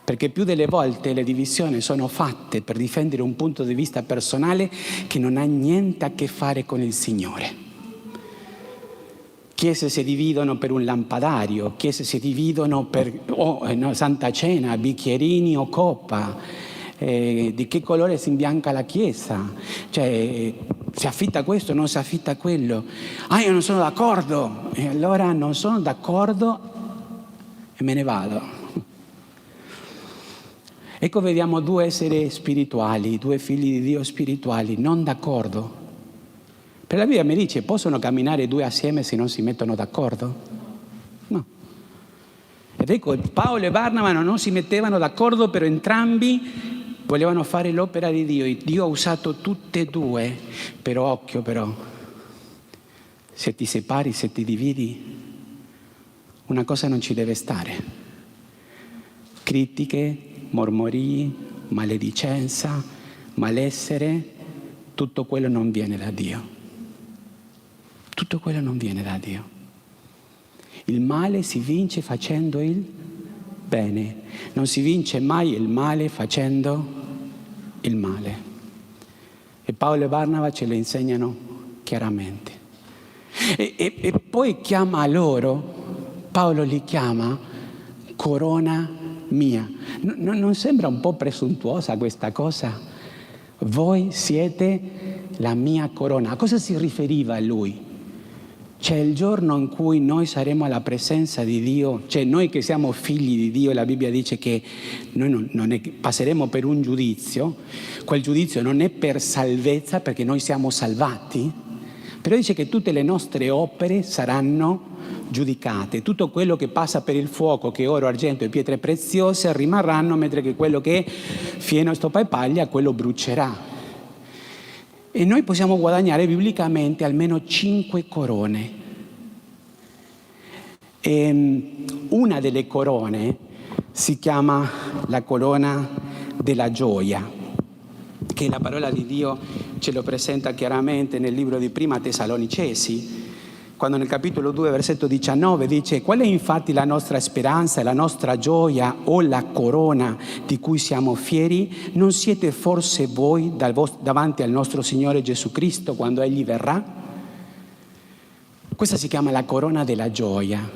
perché più delle volte le divisioni sono fatte per difendere un punto di vista personale che non ha niente a che fare con il Signore. Chiese si dividono per un lampadario, chiese si dividono per Santa Cena, bicchierini o coppa, di che colore si imbianca la chiesa, cioè si affitta questo o non si affitta quello. Io non sono d'accordo, e allora non sono d'accordo e me ne vado. Ecco, vediamo 2 esseri spirituali, 2 figli di Dio spirituali, non d'accordo. Per la Bibbia mi dice: possono camminare 2 assieme se non si mettono d'accordo? No. Ed ecco, Paolo e Barnaba non si mettevano d'accordo, però entrambi volevano fare l'opera di Dio. E Dio ha usato tutte e 2. Però occhio, se ti separi, se ti dividi, una cosa non ci deve stare. Critiche, mormorii, maledicenza, malessere, tutto quello non viene da Dio. Tutto quello non viene da Dio. Il male si vince facendo il bene, non si vince mai il male facendo il male. E Paolo e Barnaba ce lo insegnano chiaramente. E poi chiama loro, Paolo li chiama corona mia. Non sembra un po' presuntuosa questa cosa? Voi siete la mia corona. A cosa si riferiva a lui? C'è il giorno in cui noi saremo alla presenza di Dio, cioè noi che siamo figli di Dio, la Bibbia dice che noi passeremo per un giudizio, quel giudizio non è per salvezza perché noi siamo salvati, però dice che tutte le nostre opere saranno giudicate, tutto quello che passa per il fuoco, che è oro, argento e pietre preziose, rimarranno, mentre che quello che è fieno, stoppa e paglia, quello brucerà. E noi possiamo guadagnare biblicamente almeno 5 corone. E una delle corone si chiama la corona della gioia, che la parola di Dio ce lo presenta chiaramente nel libro di Prima Tessalonicesi, quando nel capitolo 2, versetto 19 dice: qual è infatti la nostra speranza, la nostra gioia o la corona di cui siamo fieri? Non siete forse voi davanti al nostro Signore Gesù Cristo quando Egli verrà? Questa si chiama la corona della gioia.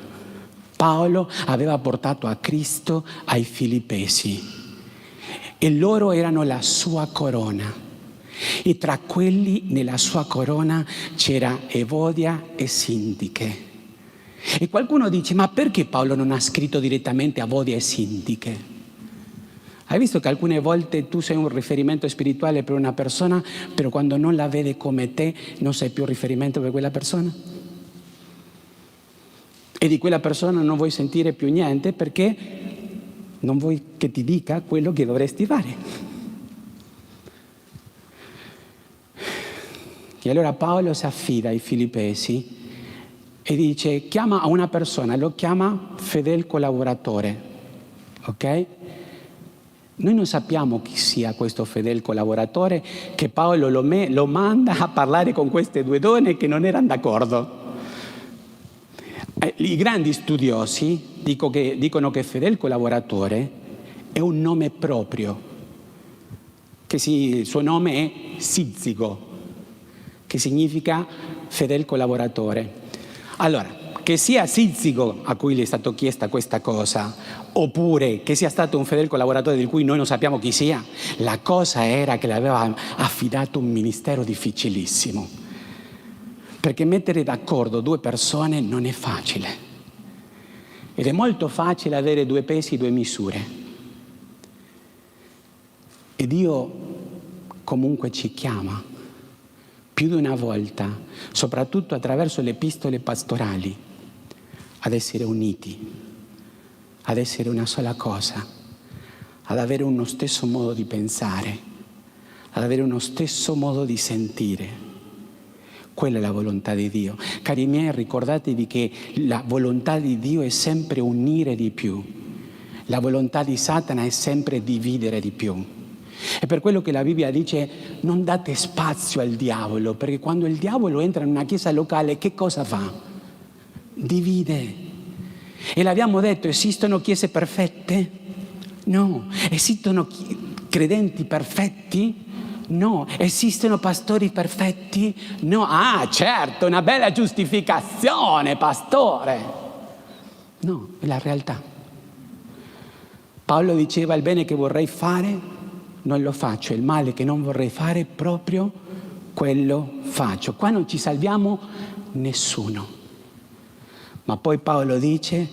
Paolo aveva portato a Cristo ai Filippesi e loro erano la sua corona. E tra quelli nella sua corona c'era Evodia e Sintiche. E qualcuno dice: ma perché Paolo non ha scritto direttamente a Evodia e Sintiche? Hai visto che alcune volte tu sei un riferimento spirituale per una persona, però quando non la vede come te non sei più riferimento per quella persona? E di quella persona non vuoi sentire più niente perché non vuoi che ti dica quello che dovresti fare. E allora Paolo si affida ai Filippesi e dice: chiama a una persona, lo chiama fedel collaboratore, ok? Noi non sappiamo chi sia questo fedel collaboratore che Paolo lo manda a parlare con queste due donne che non erano d'accordo. I grandi studiosi dicono che fedel collaboratore è un nome proprio, che il suo nome è Sizzico, che significa fedel collaboratore. Allora, che sia Sizzico a cui gli è stato chiesta questa cosa, oppure che sia stato un fedel collaboratore di cui noi non sappiamo chi sia, la cosa era che le aveva affidato un ministero difficilissimo. Perché mettere d'accordo due persone non è facile. Ed è molto facile avere due pesi, due misure. E Dio comunque ci chiama più di una volta, soprattutto attraverso le epistole pastorali, ad essere uniti, ad essere una sola cosa, ad avere uno stesso modo di pensare, ad avere uno stesso modo di sentire. Quella è la volontà di Dio. Cari miei, ricordatevi che la volontà di Dio è sempre unire di più. La volontà di Satana è sempre dividere di più. È per quello che la Bibbia dice: non date spazio al diavolo, perché quando il diavolo entra in una chiesa locale, che cosa fa? Divide. E l'abbiamo detto, esistono chiese perfette? No. Esistono credenti perfetti? No. Esistono pastori perfetti? No. Ah, certo, una bella giustificazione, pastore. No, è la realtà. Paolo diceva: il bene che vorrei fare non lo faccio, il male che non vorrei fare proprio quello faccio. Qua non ci salviamo nessuno. Ma poi Paolo dice: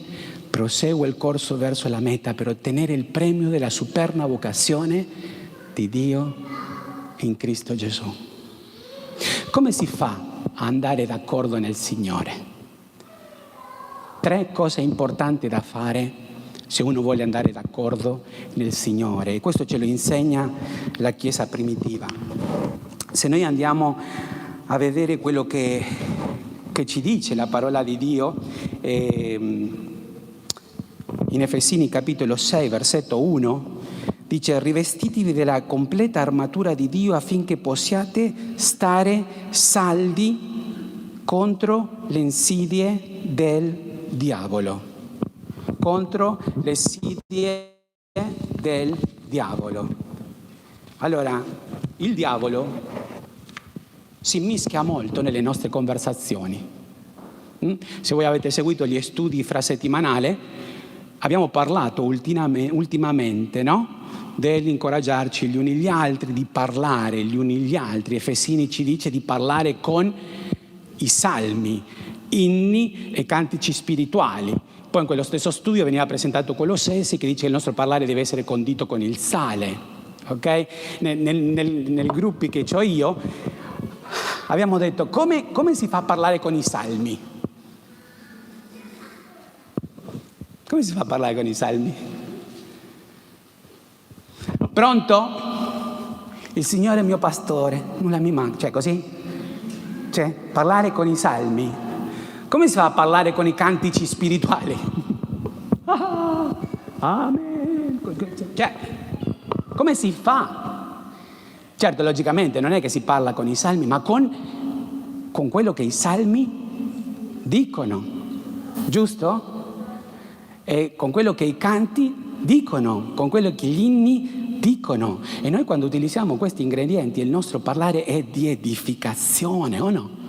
proseguo il corso verso la meta per ottenere il premio della superna vocazione di Dio in Cristo Gesù. Come si fa a andare d'accordo nel Signore? 3 cose importanti da fare se uno vuole andare d'accordo nel Signore. E questo ce lo insegna la Chiesa primitiva. Se noi andiamo a vedere quello che ci dice la parola di Dio, in Efesini capitolo 6, versetto 1, dice: rivestitevi della completa armatura di Dio affinché possiate stare saldi contro le insidie del diavolo. Contro le insidie del diavolo. Allora, il diavolo si mischia molto nelle nostre conversazioni. Se voi avete seguito gli studi infrasettimanali, abbiamo parlato ultimamente, no? Dell'incoraggiarci gli uni gli altri, di parlare gli uni gli altri. Efesini ci dice di parlare con i salmi, inni e cantici spirituali. Poi in quello stesso studio veniva presentato Colossesi, che dice che il nostro parlare deve essere condito con il sale. Ok? Nei gruppi che ho io abbiamo detto come si fa a parlare con i salmi? Come si fa a parlare con i salmi? Pronto? Il Signore è mio pastore, nulla mi manca. Cioè così? Cioè, parlare con i salmi. Come si fa a parlare con i cantici spirituali? Amen. Cioè, come si fa? Certo, logicamente non è che si parla con i salmi, ma con quello che i salmi dicono, giusto? E con quello che i canti dicono, con quello che gli inni dicono. E noi quando utilizziamo questi ingredienti il nostro parlare è di edificazione, o no?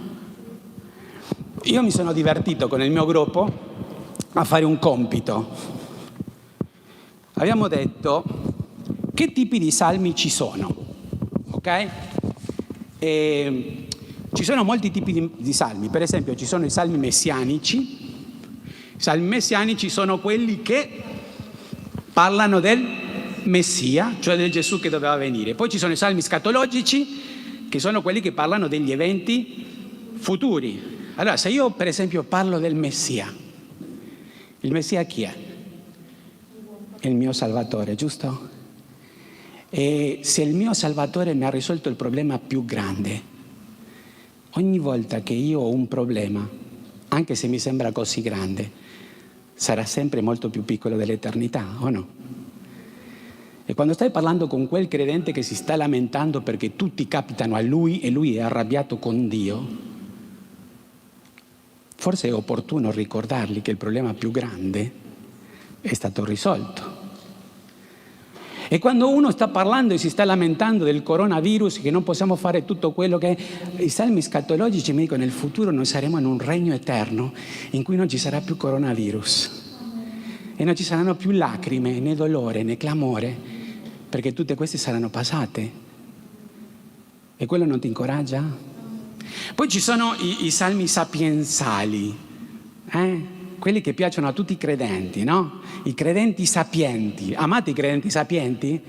Io mi sono divertito con il mio gruppo a fare un compito. Abbiamo detto che tipi di salmi ci sono, ok? E ci sono molti tipi di salmi. Per esempio ci sono i salmi messianici. I salmi messianici sono quelli che parlano del Messia, cioè del Gesù che doveva venire. Poi ci sono i salmi scatologici, che sono quelli che parlano degli eventi futuri. Allora, se io per esempio parlo del Messia, il Messia chi è? È il mio Salvatore, giusto? E se il mio Salvatore mi ha risolto il problema più grande, ogni volta che io ho un problema, anche se mi sembra così grande, sarà sempre molto più piccolo dell'eternità, o no? E quando stai parlando con quel credente che si sta lamentando perché tutti capitano a lui e lui è arrabbiato con Dio, forse è opportuno ricordargli che il problema più grande è stato risolto. E quando uno sta parlando e si sta lamentando del coronavirus, che non possiamo fare tutto quello che i salmi scatologici mi dicono: nel futuro noi saremo in un regno eterno in cui non ci sarà più coronavirus e non ci saranno più lacrime, né dolore, né clamore, perché tutte queste saranno passate. E quello non ti incoraggia? Poi ci sono i salmi sapienzali, quelli che piacciono a tutti i credenti, no? I credenti sapienti. Amate i credenti sapienti?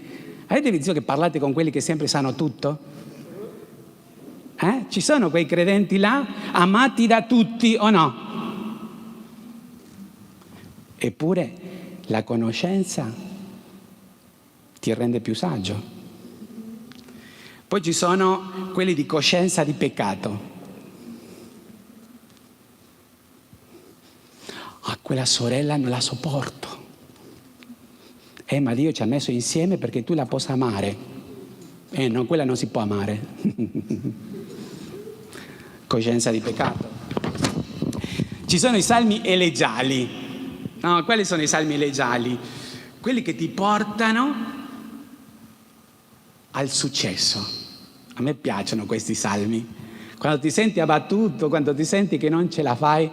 Avete visto che parlate con quelli che sempre sanno tutto? Ci sono quei credenti là, amati da tutti o no? Eppure la conoscenza ti rende più saggio. Poi ci sono quelli di coscienza di peccato. Quella sorella non la sopporto. Ma Dio ci ha messo insieme perché tu la possa amare. No, quella non si può amare. Coscienza di peccato. Ci sono i salmi elegiali. No, quali sono i salmi elegiali? Quelli che ti portano al successo. A me piacciono questi salmi. Quando ti senti abbattuto, quando ti senti che non ce la fai,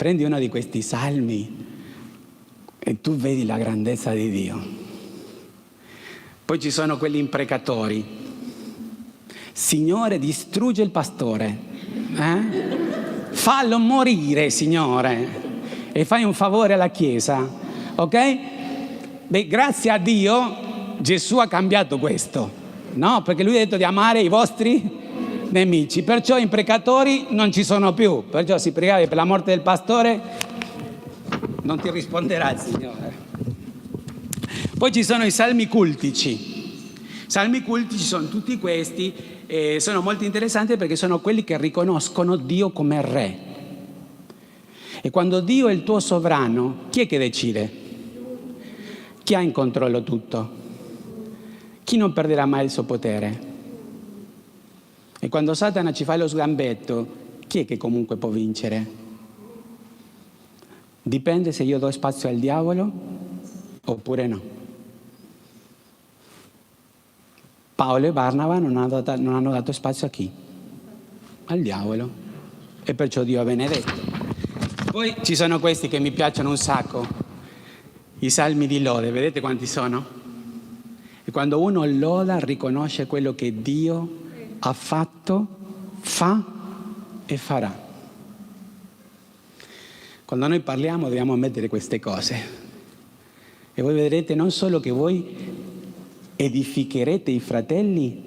prendi uno di questi salmi e tu vedi la grandezza di Dio. Poi ci sono quelli imprecatori. Signore, distrugge il pastore. Fallo morire, Signore. E fai un favore alla Chiesa. Ok? Beh, grazie a Dio Gesù ha cambiato questo. No? Perché lui ha detto di amare i vostri nemici, perciò i imprecatori non ci sono più, perciò si pregava per la morte del pastore, non ti risponderà il Signore. Poi ci sono i salmi cultici. I salmi cultici sono tutti questi, sono molto interessanti perché sono quelli che riconoscono Dio come re. E quando Dio è il tuo sovrano, chi è che decide? Chi ha in controllo tutto? Chi non perderà mai il suo potere? E quando Satana ci fa lo sgambetto, chi è che comunque può vincere? Dipende se io do spazio al diavolo oppure no. Paolo e Barnaba non hanno dato spazio a chi? Al diavolo. E perciò Dio ha benedetto. Poi ci sono questi che mi piacciono un sacco, i salmi di lode, vedete quanti sono? E quando uno loda riconosce quello che Dio ha fatto, fa e farà. Quando noi parliamo dobbiamo mettere queste cose e voi vedrete non solo che voi edificherete i fratelli,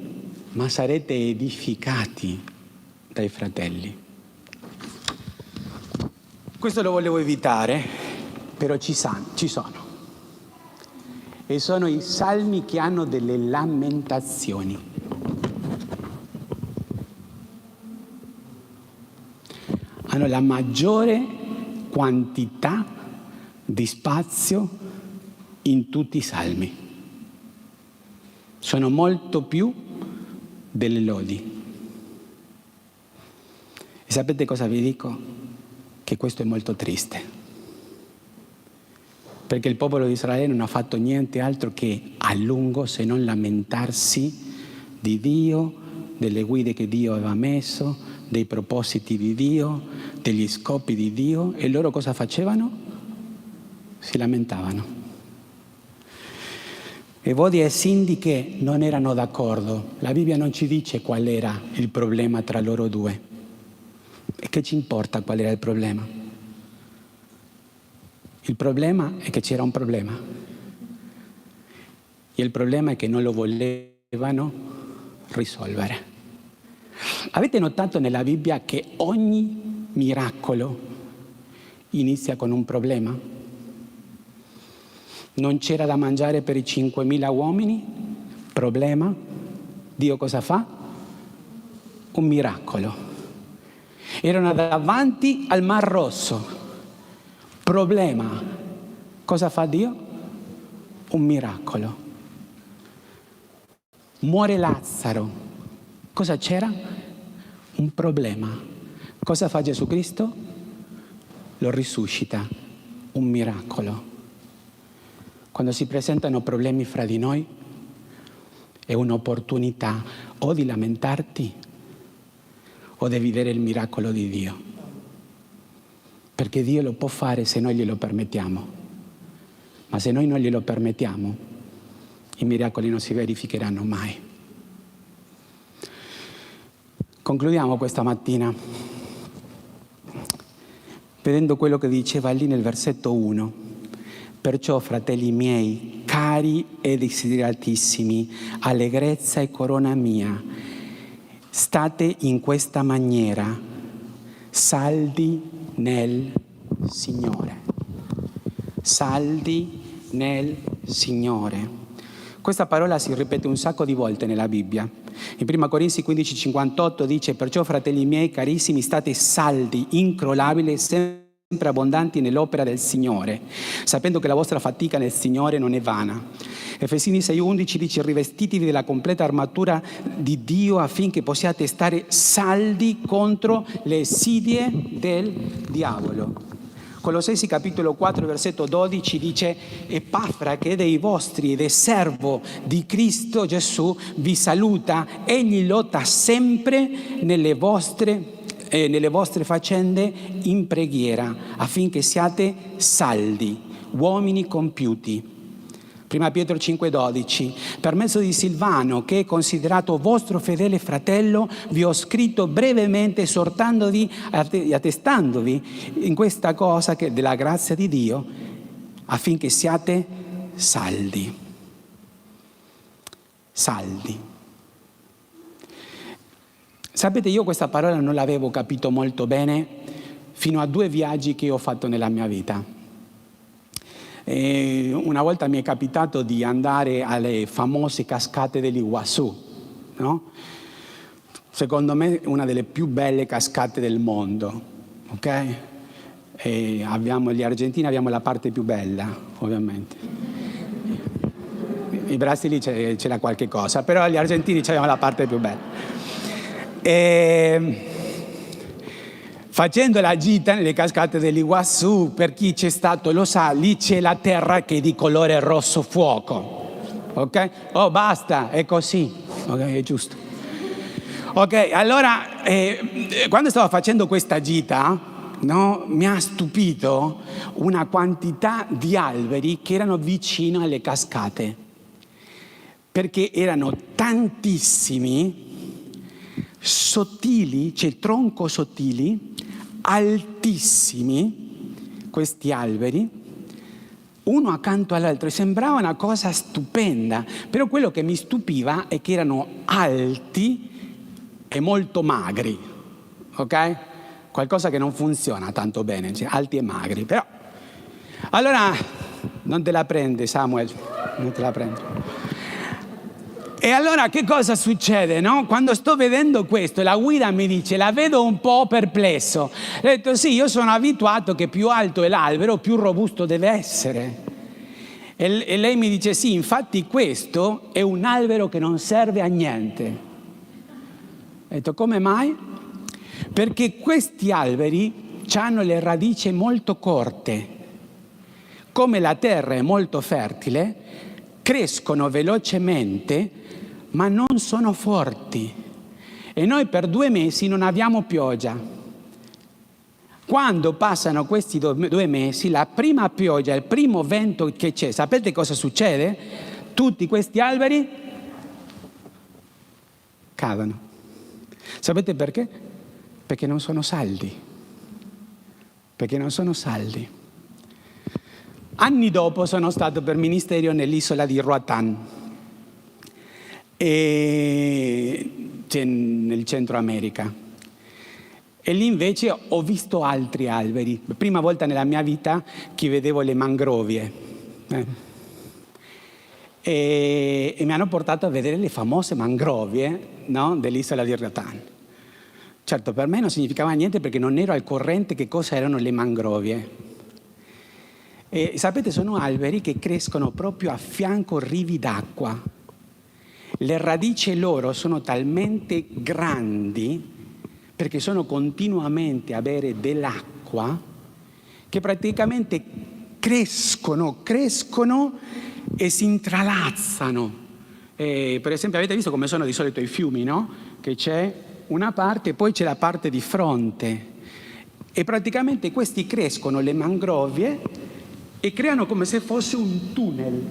ma sarete edificati dai fratelli. Questo lo volevo evitare, però ci sono. E sono i salmi che hanno delle lamentazioni. Hanno la maggiore quantità di spazio in tutti i salmi. Sono molto più delle lodi. E sapete cosa vi dico? Che questo è molto triste. Perché il popolo di Israele non ha fatto niente altro che a lungo se non lamentarsi di Dio, delle guide che Dio aveva messo, dei propositi di Dio, degli scopi di Dio, e loro cosa facevano? Si lamentavano. Evodi e Sindiche non erano d'accordo. La Bibbia non ci dice qual era il problema tra loro due. E che ci importa qual era il problema? Il problema è che c'era un problema. E il problema è che non lo volevano risolvere. Avete notato nella Bibbia che ogni miracolo inizia con un problema? Non c'era da mangiare per i 5.000 uomini? Problema? Dio cosa fa? Un miracolo. Erano davanti al Mar Rosso. Problema. Cosa fa Dio? Un miracolo. Muore Lazzaro. Cosa c'era? Un problema. Cosa fa Gesù Cristo? Lo risuscita. Un miracolo. Quando si presentano problemi fra di noi, è un'opportunità o di lamentarti o di vedere il miracolo di Dio. Perché Dio lo può fare se noi glielo permettiamo. Ma se noi non glielo permettiamo, i miracoli non si verificheranno mai. Concludiamo questa mattina vedendo quello che diceva lì nel versetto 1. Perciò, fratelli miei, cari e desideratissimi, allegrezza e corona mia, state in questa maniera, saldi nel Signore. Saldi nel Signore. Questa parola si ripete un sacco di volte nella Bibbia. In 1 Corinzi 15,58 dice: perciò, fratelli miei carissimi, state saldi, incrollabili, sempre abbondanti nell'opera del Signore, sapendo che la vostra fatica nel Signore non è vana. Efesini 6,11 dice: rivestitevi della completa armatura di Dio affinché possiate stare saldi contro le insidie del diavolo. Colossesi capitolo 4 versetto 12 dice: Epafra, che è dei vostri ed è servo di Cristo Gesù, vi saluta. Egli lotta sempre nelle vostre faccende in preghiera, affinché siate saldi, uomini compiuti. 1 Pietro 5,12: per mezzo di Silvano, che è considerato vostro fedele fratello, vi ho scritto brevemente, esortandovi e attestandovi in questa cosa della grazia di Dio, affinché siate saldi. Saldi. Sapete, io questa parola non l'avevo capito molto bene fino a 2 viaggi che ho fatto nella mia vita. Una volta mi è capitato di andare alle famose cascate dell'Iguazú, no? Secondo me una delle più belle cascate del mondo, ok? Gli argentini abbiamo la parte più bella, ovviamente. i brasiliani c'era qualche cosa, però gli argentini c'avevano la parte più bella. Facendo la gita nelle cascate dell'Iguassù, per chi c'è stato lo sa, lì c'è la terra che è di colore rosso fuoco, ok? Oh, basta, è così, ok, è giusto. Ok, allora, quando stavo facendo questa gita, no, mi ha stupito una quantità di alberi che erano vicino alle cascate, perché erano tantissimi, sottili, cioè tronco sottili, altissimi, questi alberi, uno accanto all'altro, e sembrava una cosa stupenda, però quello che mi stupiva è che erano alti e molto magri, ok? Qualcosa che non funziona tanto bene, cioè alti e magri, però. Allora, non te la prende Samuel, non te la prende. E allora che cosa succede, no? Quando sto vedendo questo, la guida mi dice, la vedo un po' perplesso. Ho detto, sì, io sono abituato che più alto è l'albero, più robusto deve essere. E lei mi dice, sì, infatti questo è un albero che non serve a niente. Ho detto, come mai? Perché questi alberi hanno le radici molto corte. Come la terra è molto fertile, crescono velocemente, ma non sono forti. E noi per 2 mesi non abbiamo pioggia. Quando passano questi 2 mesi, la prima pioggia, il primo vento che c'è, sapete cosa succede? Tutti questi alberi cadono. Sapete perché? Perché non sono saldi. Perché non sono saldi. Anni dopo sono stato per ministero nell'isola di Roatán, nel Centro America. E lì invece ho visto altri alberi. Prima volta nella mia vita che vedevo le mangrovie. E mi hanno portato a vedere le famose mangrovie, no, dell'isola di Roatán. Certo, per me non significava niente perché non ero al corrente che cosa erano le mangrovie. E sapete, sono alberi che crescono proprio a fianco rivi d'acqua. Le radici loro sono talmente grandi, perché sono continuamente a bere dell'acqua, che praticamente crescono e si intralazzano. Per esempio, avete visto come sono di solito i fiumi, no? Che c'è una parte e poi c'è la parte di fronte. E praticamente questi crescono, le mangrovie, e creano come se fosse un tunnel.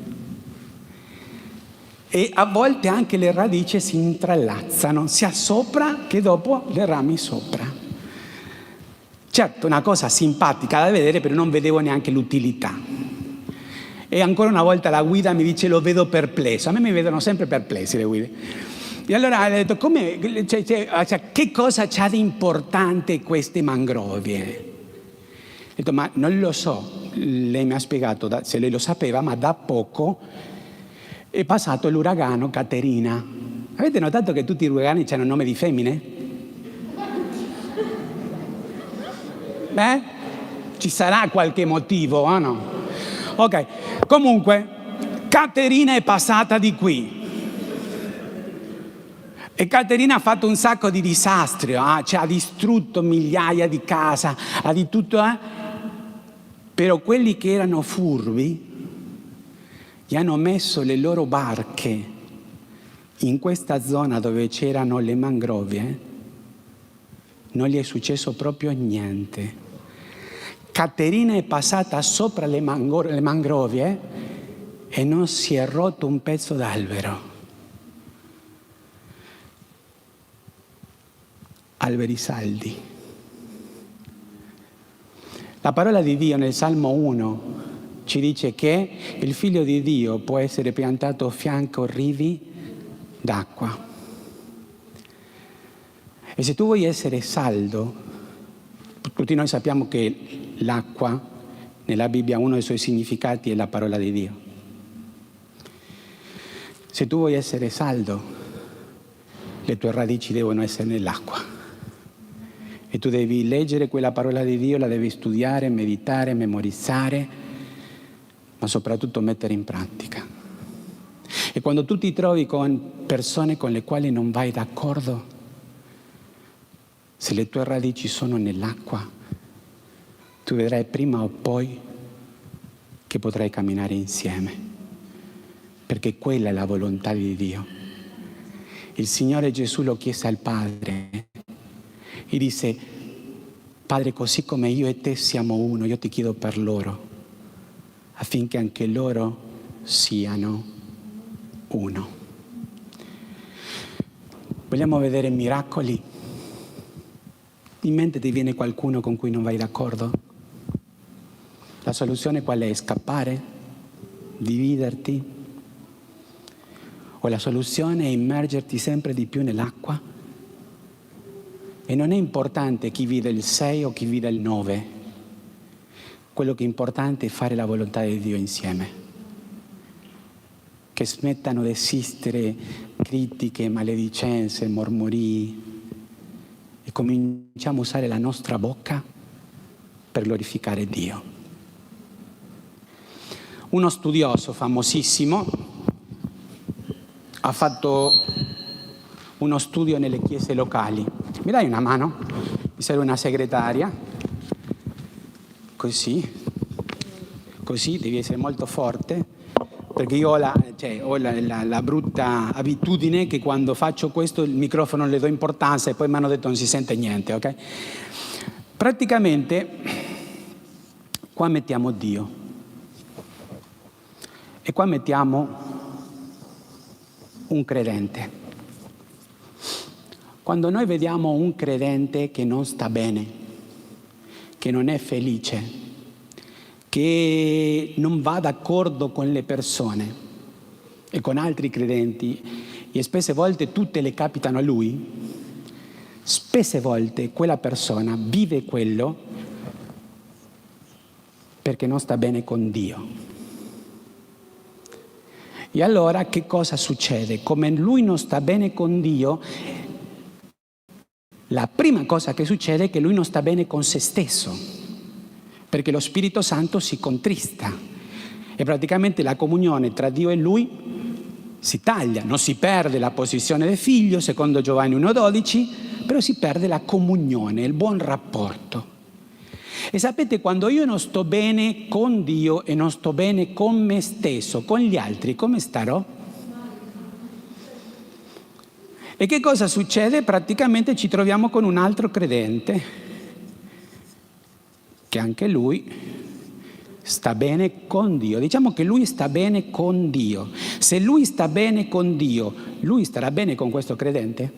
E a volte anche le radici si intrallazzano, sia sopra che dopo le rami sopra. Certo, una cosa simpatica da vedere, però non vedevo neanche l'utilità. E ancora una volta la guida mi dice, lo vedo perplesso. A me mi vedono sempre perplessi le guide. E allora ho detto, che cosa c'ha di importante queste mangrovie? Ho detto, ma non lo so. Lei mi ha spiegato, se lei lo sapeva, ma da poco è passato l'uragano Caterina. Avete notato che tutti gli uragani hanno nome di femmine? Ci sarà qualche motivo, o no? Ok, comunque, Caterina è passata di qui. E Caterina ha fatto un sacco di disastri, cioè ha distrutto migliaia di case, ha di tutto, Però quelli che erano furbi gli hanno messo le loro barche in questa zona dove c'erano le mangrovie, non gli è successo proprio niente. Caterina è passata sopra le mangrovie e non si è rotto un pezzo d'albero. Alberi saldi. La parola di Dio nel Salmo 1 ci dice che il figlio di Dio può essere piantato a fianco rivi d'acqua. E se tu vuoi essere saldo, tutti noi sappiamo che l'acqua nella Bibbia uno dei suoi significati è la parola di Dio. Se tu vuoi essere saldo, le tue radici devono essere nell'acqua. E tu devi leggere quella parola di Dio, la devi studiare, meditare, memorizzare, ma soprattutto mettere in pratica. E quando tu ti trovi con persone con le quali non vai d'accordo, se le tue radici sono nell'acqua, tu vedrai prima o poi che potrai camminare insieme, perché quella è la volontà di Dio. Il Signore Gesù lo chiese al Padre e disse: Padre, così come io e te siamo uno, io ti chiedo per loro, affinché anche loro siano uno. Vogliamo vedere miracoli? In mente ti viene qualcuno con cui non vai d'accordo? La soluzione qual è? Scappare? Dividerti? O la soluzione è immergerti sempre di più nell'acqua? E non è importante chi vive il 6 o chi vive il 9. Quello che è importante è fare la volontà di Dio insieme. Che smettano di esistere critiche, maledicenze, mormorii, e cominciamo a usare la nostra bocca per glorificare Dio. Uno studioso famosissimo ha fatto uno studio nelle chiese locali. Mi dai una mano? Mi serve una segretaria. Così, devi essere molto forte, perché io ho la brutta abitudine che quando faccio questo il microfono le do importanza e poi mi hanno detto non si sente niente, ok? Praticamente qua mettiamo Dio e qua mettiamo un credente. Quando noi vediamo un credente che non sta bene, che non è felice, che non va d'accordo con le persone e con altri credenti, e spesse volte tutte le capitano a lui, spesse volte quella persona vive quello perché non sta bene con Dio. E allora che cosa succede? Come lui non sta bene con Dio, la prima cosa che succede è che lui non sta bene con se stesso, perché lo Spirito Santo si contrista e praticamente la comunione tra Dio e lui si taglia. Non si perde la posizione del figlio, secondo Giovanni 1,12, però si perde la comunione, il buon rapporto. E sapete, quando io non sto bene con Dio e non sto bene con me stesso, con gli altri, come starò? E che cosa succede? Praticamente ci troviamo con un altro credente che anche lui sta bene con Dio. Diciamo che lui sta bene con Dio. Se lui sta bene con Dio, lui starà bene con questo credente?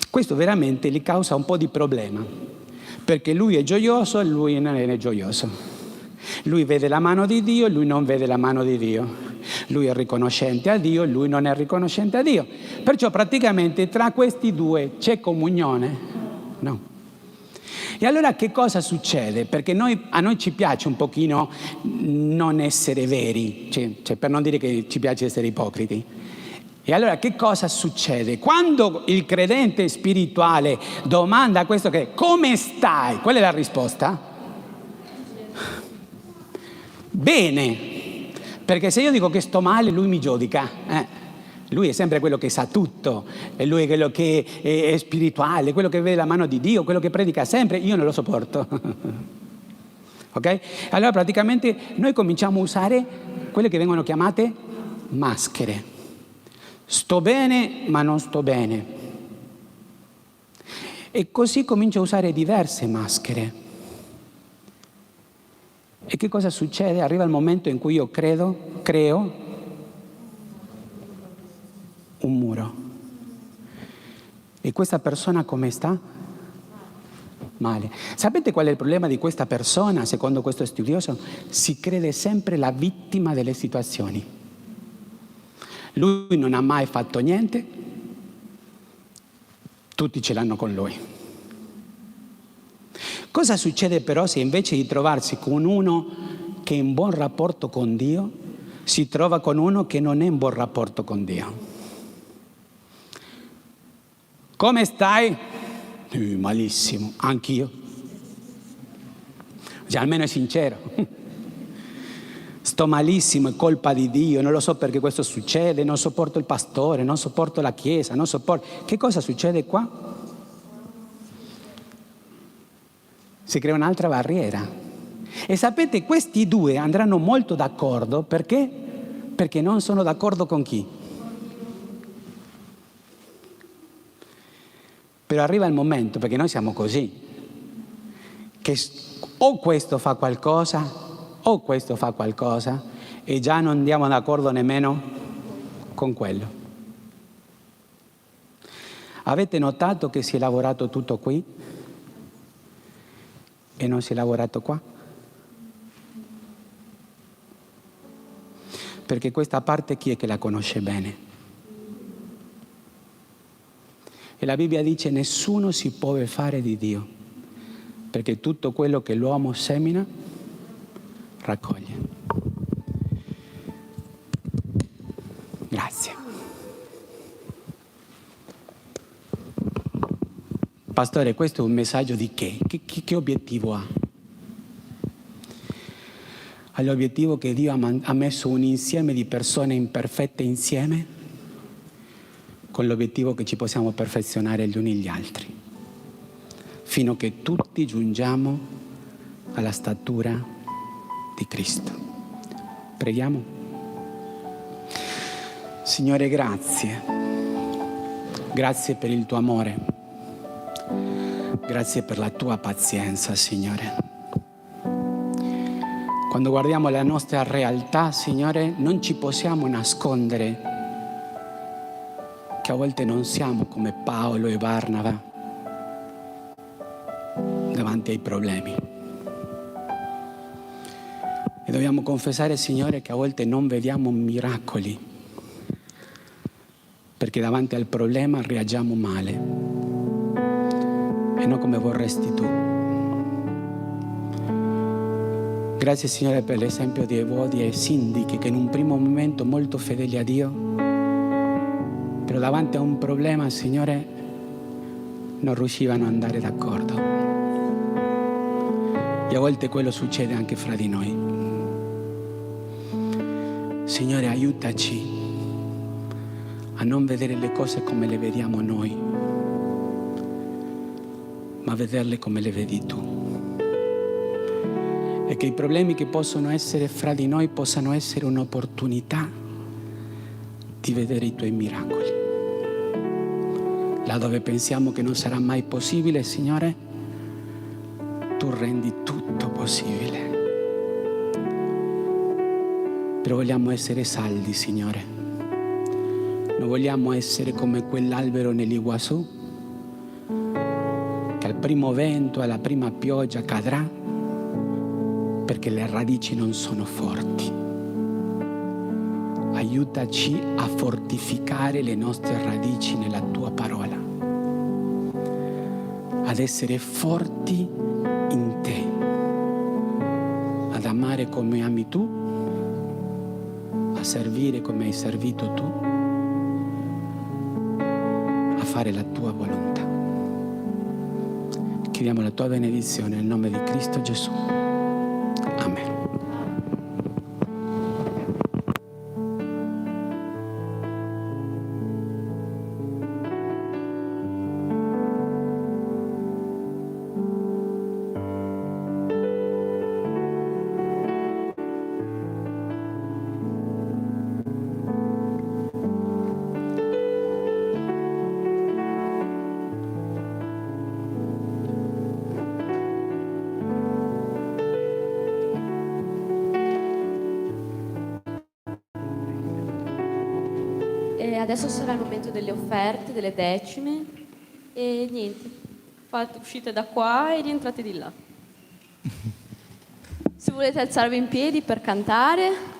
Questo veramente gli causa un po' di problema, perché lui è gioioso e lui non è gioioso. Lui vede la mano di Dio e lui non vede la mano di Dio. Lui è riconoscente a Dio e lui non è riconoscente a Dio. Perciò praticamente tra questi due c'è comunione? No. E allora che cosa succede? Perché a noi ci piace un pochino non essere veri, cioè per non dire che ci piace essere ipocriti. E allora che cosa succede? Quando il credente spirituale domanda a questo che come stai? Qual è la risposta? Bene. Perché se io dico che sto male, lui mi giudica. Lui è sempre quello che sa tutto, è lui è quello che è spirituale, quello che vede la mano di Dio, quello che predica sempre, io non lo sopporto. Ok? Allora praticamente noi cominciamo a usare quelle che vengono chiamate maschere. Sto bene, ma non sto bene. E così comincio a usare diverse maschere. E che cosa succede? Arriva il momento in cui io creo un muro. E questa persona come sta? Male. Sapete qual è il problema di questa persona, secondo questo studioso? Si crede sempre la vittima delle situazioni. Lui non ha mai fatto niente, tutti ce l'hanno con lui. Cosa succede però se invece di trovarsi con uno che è in buon rapporto con Dio, si trova con uno che non è in buon rapporto con Dio? Come stai? Malissimo, anch'io. Cioè, almeno è sincero. sto malissimo, è colpa di Dio, non lo so perché questo succede, non sopporto il pastore, non sopporto la chiesa, non sopporto... Che cosa succede qua? Si crea un'altra barriera. E sapete, questi due andranno molto d'accordo perché? Perché non sono d'accordo con chi? Però arriva il momento, perché noi siamo così, che o questo fa qualcosa o questo fa qualcosa e già non andiamo d'accordo nemmeno con quello. Avete notato che si è lavorato tutto qui e non si è lavorato qua? Perché questa parte chi è che la conosce bene? E la Bibbia dice: nessuno si può befare di Dio, perché tutto quello che l'uomo semina raccoglie. Grazie. Pastore, questo è un messaggio di che? Che obiettivo ha? Ha l'obiettivo che Dio ha messo un insieme di persone imperfette insieme, con l'obiettivo che ci possiamo perfezionare gli uni gli altri, fino a che tutti giungiamo alla statura di Cristo. Preghiamo. Signore, grazie. Grazie per il tuo amore. Grazie per la tua pazienza, Signore. Quando guardiamo la nostra realtà, Signore, non ci possiamo nascondere che a volte non siamo come Paolo e Barnaba davanti ai problemi. E dobbiamo confessare, Signore, che a volte non vediamo miracoli, perché davanti al problema reagiamo male e non come vorresti tu. Grazie, Signore, per l'esempio di Evodia e Cindy, che in un primo momento molto fedeli a Dio, però davanti a un problema, Signore, non riuscivano ad andare d'accordo. E a volte quello succede anche fra di noi. Signore, aiutaci a non vedere le cose come le vediamo noi, ma a vederle come le vedi tu. E che i problemi che possono essere fra di noi possano essere un'opportunità di vedere i tuoi miracoli. Là dove pensiamo che non sarà mai possibile, Signore, tu rendi tutto possibile. Però vogliamo essere saldi, Signore. Non vogliamo essere come quell'albero nell'Iguazú, che al primo vento, alla prima pioggia cadrà, perché le radici non sono forti. Aiutaci a fortificare le nostre radici nella tua parola, ad essere forti in te, ad amare come ami tu, a servire come hai servito tu, a fare la tua volontà. Chiediamo la tua benedizione nel nome di Cristo Gesù. Amen. E adesso sarà il momento delle offerte, delle decime e niente, uscite da qua e rientrate di là. Se volete alzarvi in piedi per cantare.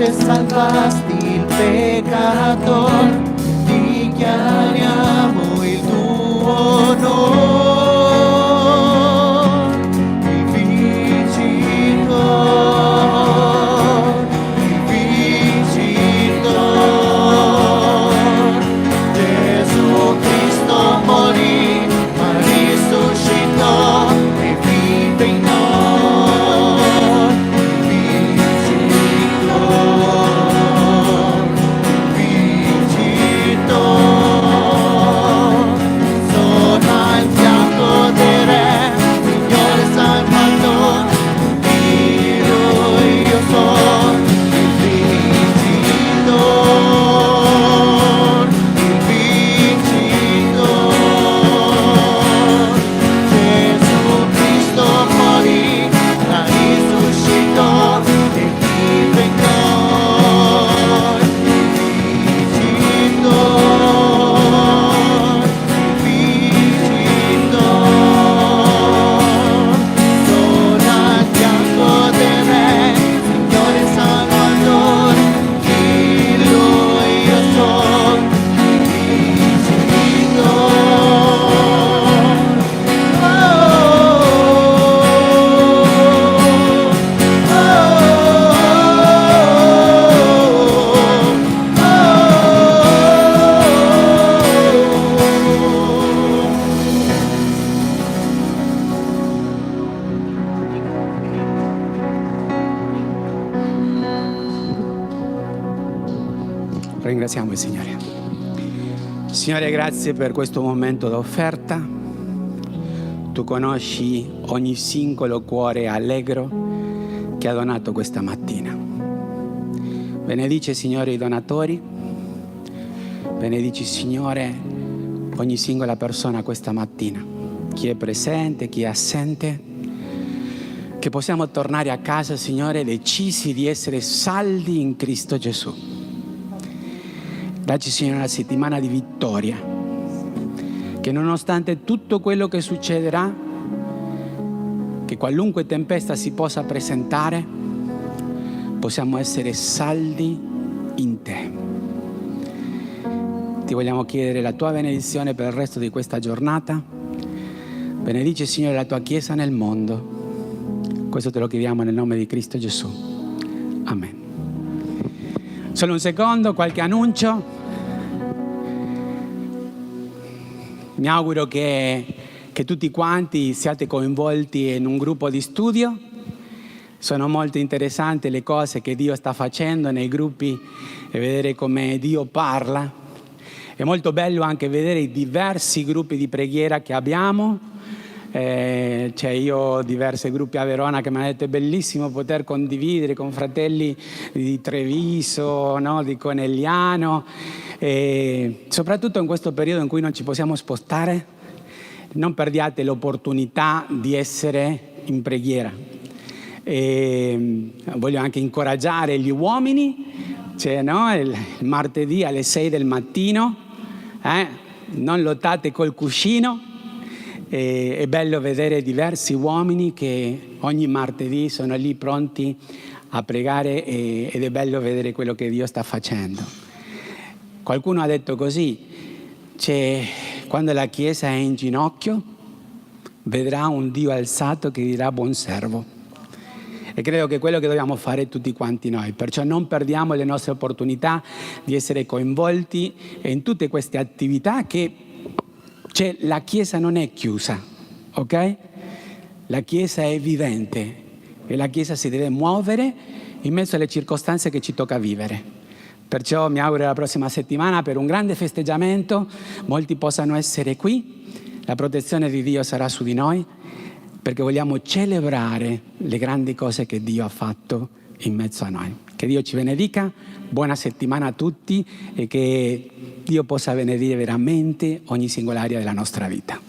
croce salvasti il peccator, dichiariamo il tuo onore. Il vincitor, Gesù Cristo morì, ma risuscitò e vive in noi. Il vincitor, sono al fianco del Re, Signore Salvatore, di Lui io sono il vincitor, il vincitor. Gesù Cristo morì, ma risuscitò e vive in noi. Il vincitor, sono al fianco del Re, Signore Salvatore, di Lui io sono il vincitor. Ringraziamo il Signore. Signore, grazie per questo momento d'offerta. Tu conosci ogni singolo cuore allegro che ha donato questa mattina. Benedice, Signore, i donatori. Benedici, Signore, ogni singola persona questa mattina. Chi è presente, chi è assente. Che possiamo tornare a casa, Signore, decisi di essere saldi in Cristo Gesù. Dacci, Signore, una settimana di vittoria, che nonostante tutto quello che succederà, che qualunque tempesta si possa presentare, possiamo essere saldi in Te. Ti vogliamo chiedere la Tua benedizione per il resto di questa giornata. Benedice, Signore, la Tua Chiesa nel mondo. Questo te lo chiediamo nel nome di Cristo Gesù. Amen. Solo un secondo, qualche annuncio. Mi auguro che tutti quanti siate coinvolti in un gruppo di studio. Sono molto interessanti le cose che Dio sta facendo nei gruppi e vedere come Dio parla. È molto bello anche vedere i diversi gruppi di preghiera che abbiamo. Io ho diversi gruppi a Verona che mi hanno detto è bellissimo poter condividere con fratelli di Treviso, no? Di Conegliano, e soprattutto in questo periodo in cui non ci possiamo spostare, non perdiate l'opportunità di essere in preghiera. Voglio anche incoraggiare gli uomini, il martedì alle 6 del mattino, non lottate col cuscino. È bello vedere diversi uomini che ogni martedì sono lì pronti a pregare ed è bello vedere quello che Dio sta facendo. Qualcuno ha detto così, quando la Chiesa è in ginocchio vedrà un Dio alzato che dirà buon servo. E credo che è quello che dobbiamo fare tutti quanti noi, perciò non perdiamo le nostre opportunità di essere coinvolti in tutte queste attività che la Chiesa non è chiusa, ok? La Chiesa è vivente e la Chiesa si deve muovere in mezzo alle circostanze che ci tocca vivere. Perciò mi auguro la prossima settimana per un grande festeggiamento, molti possano essere qui, la protezione di Dio sarà su di noi, perché vogliamo celebrare le grandi cose che Dio ha fatto in mezzo a noi. Che Dio ci benedica, buona settimana a tutti e che Dio possa benedire veramente ogni singola area della nostra vita.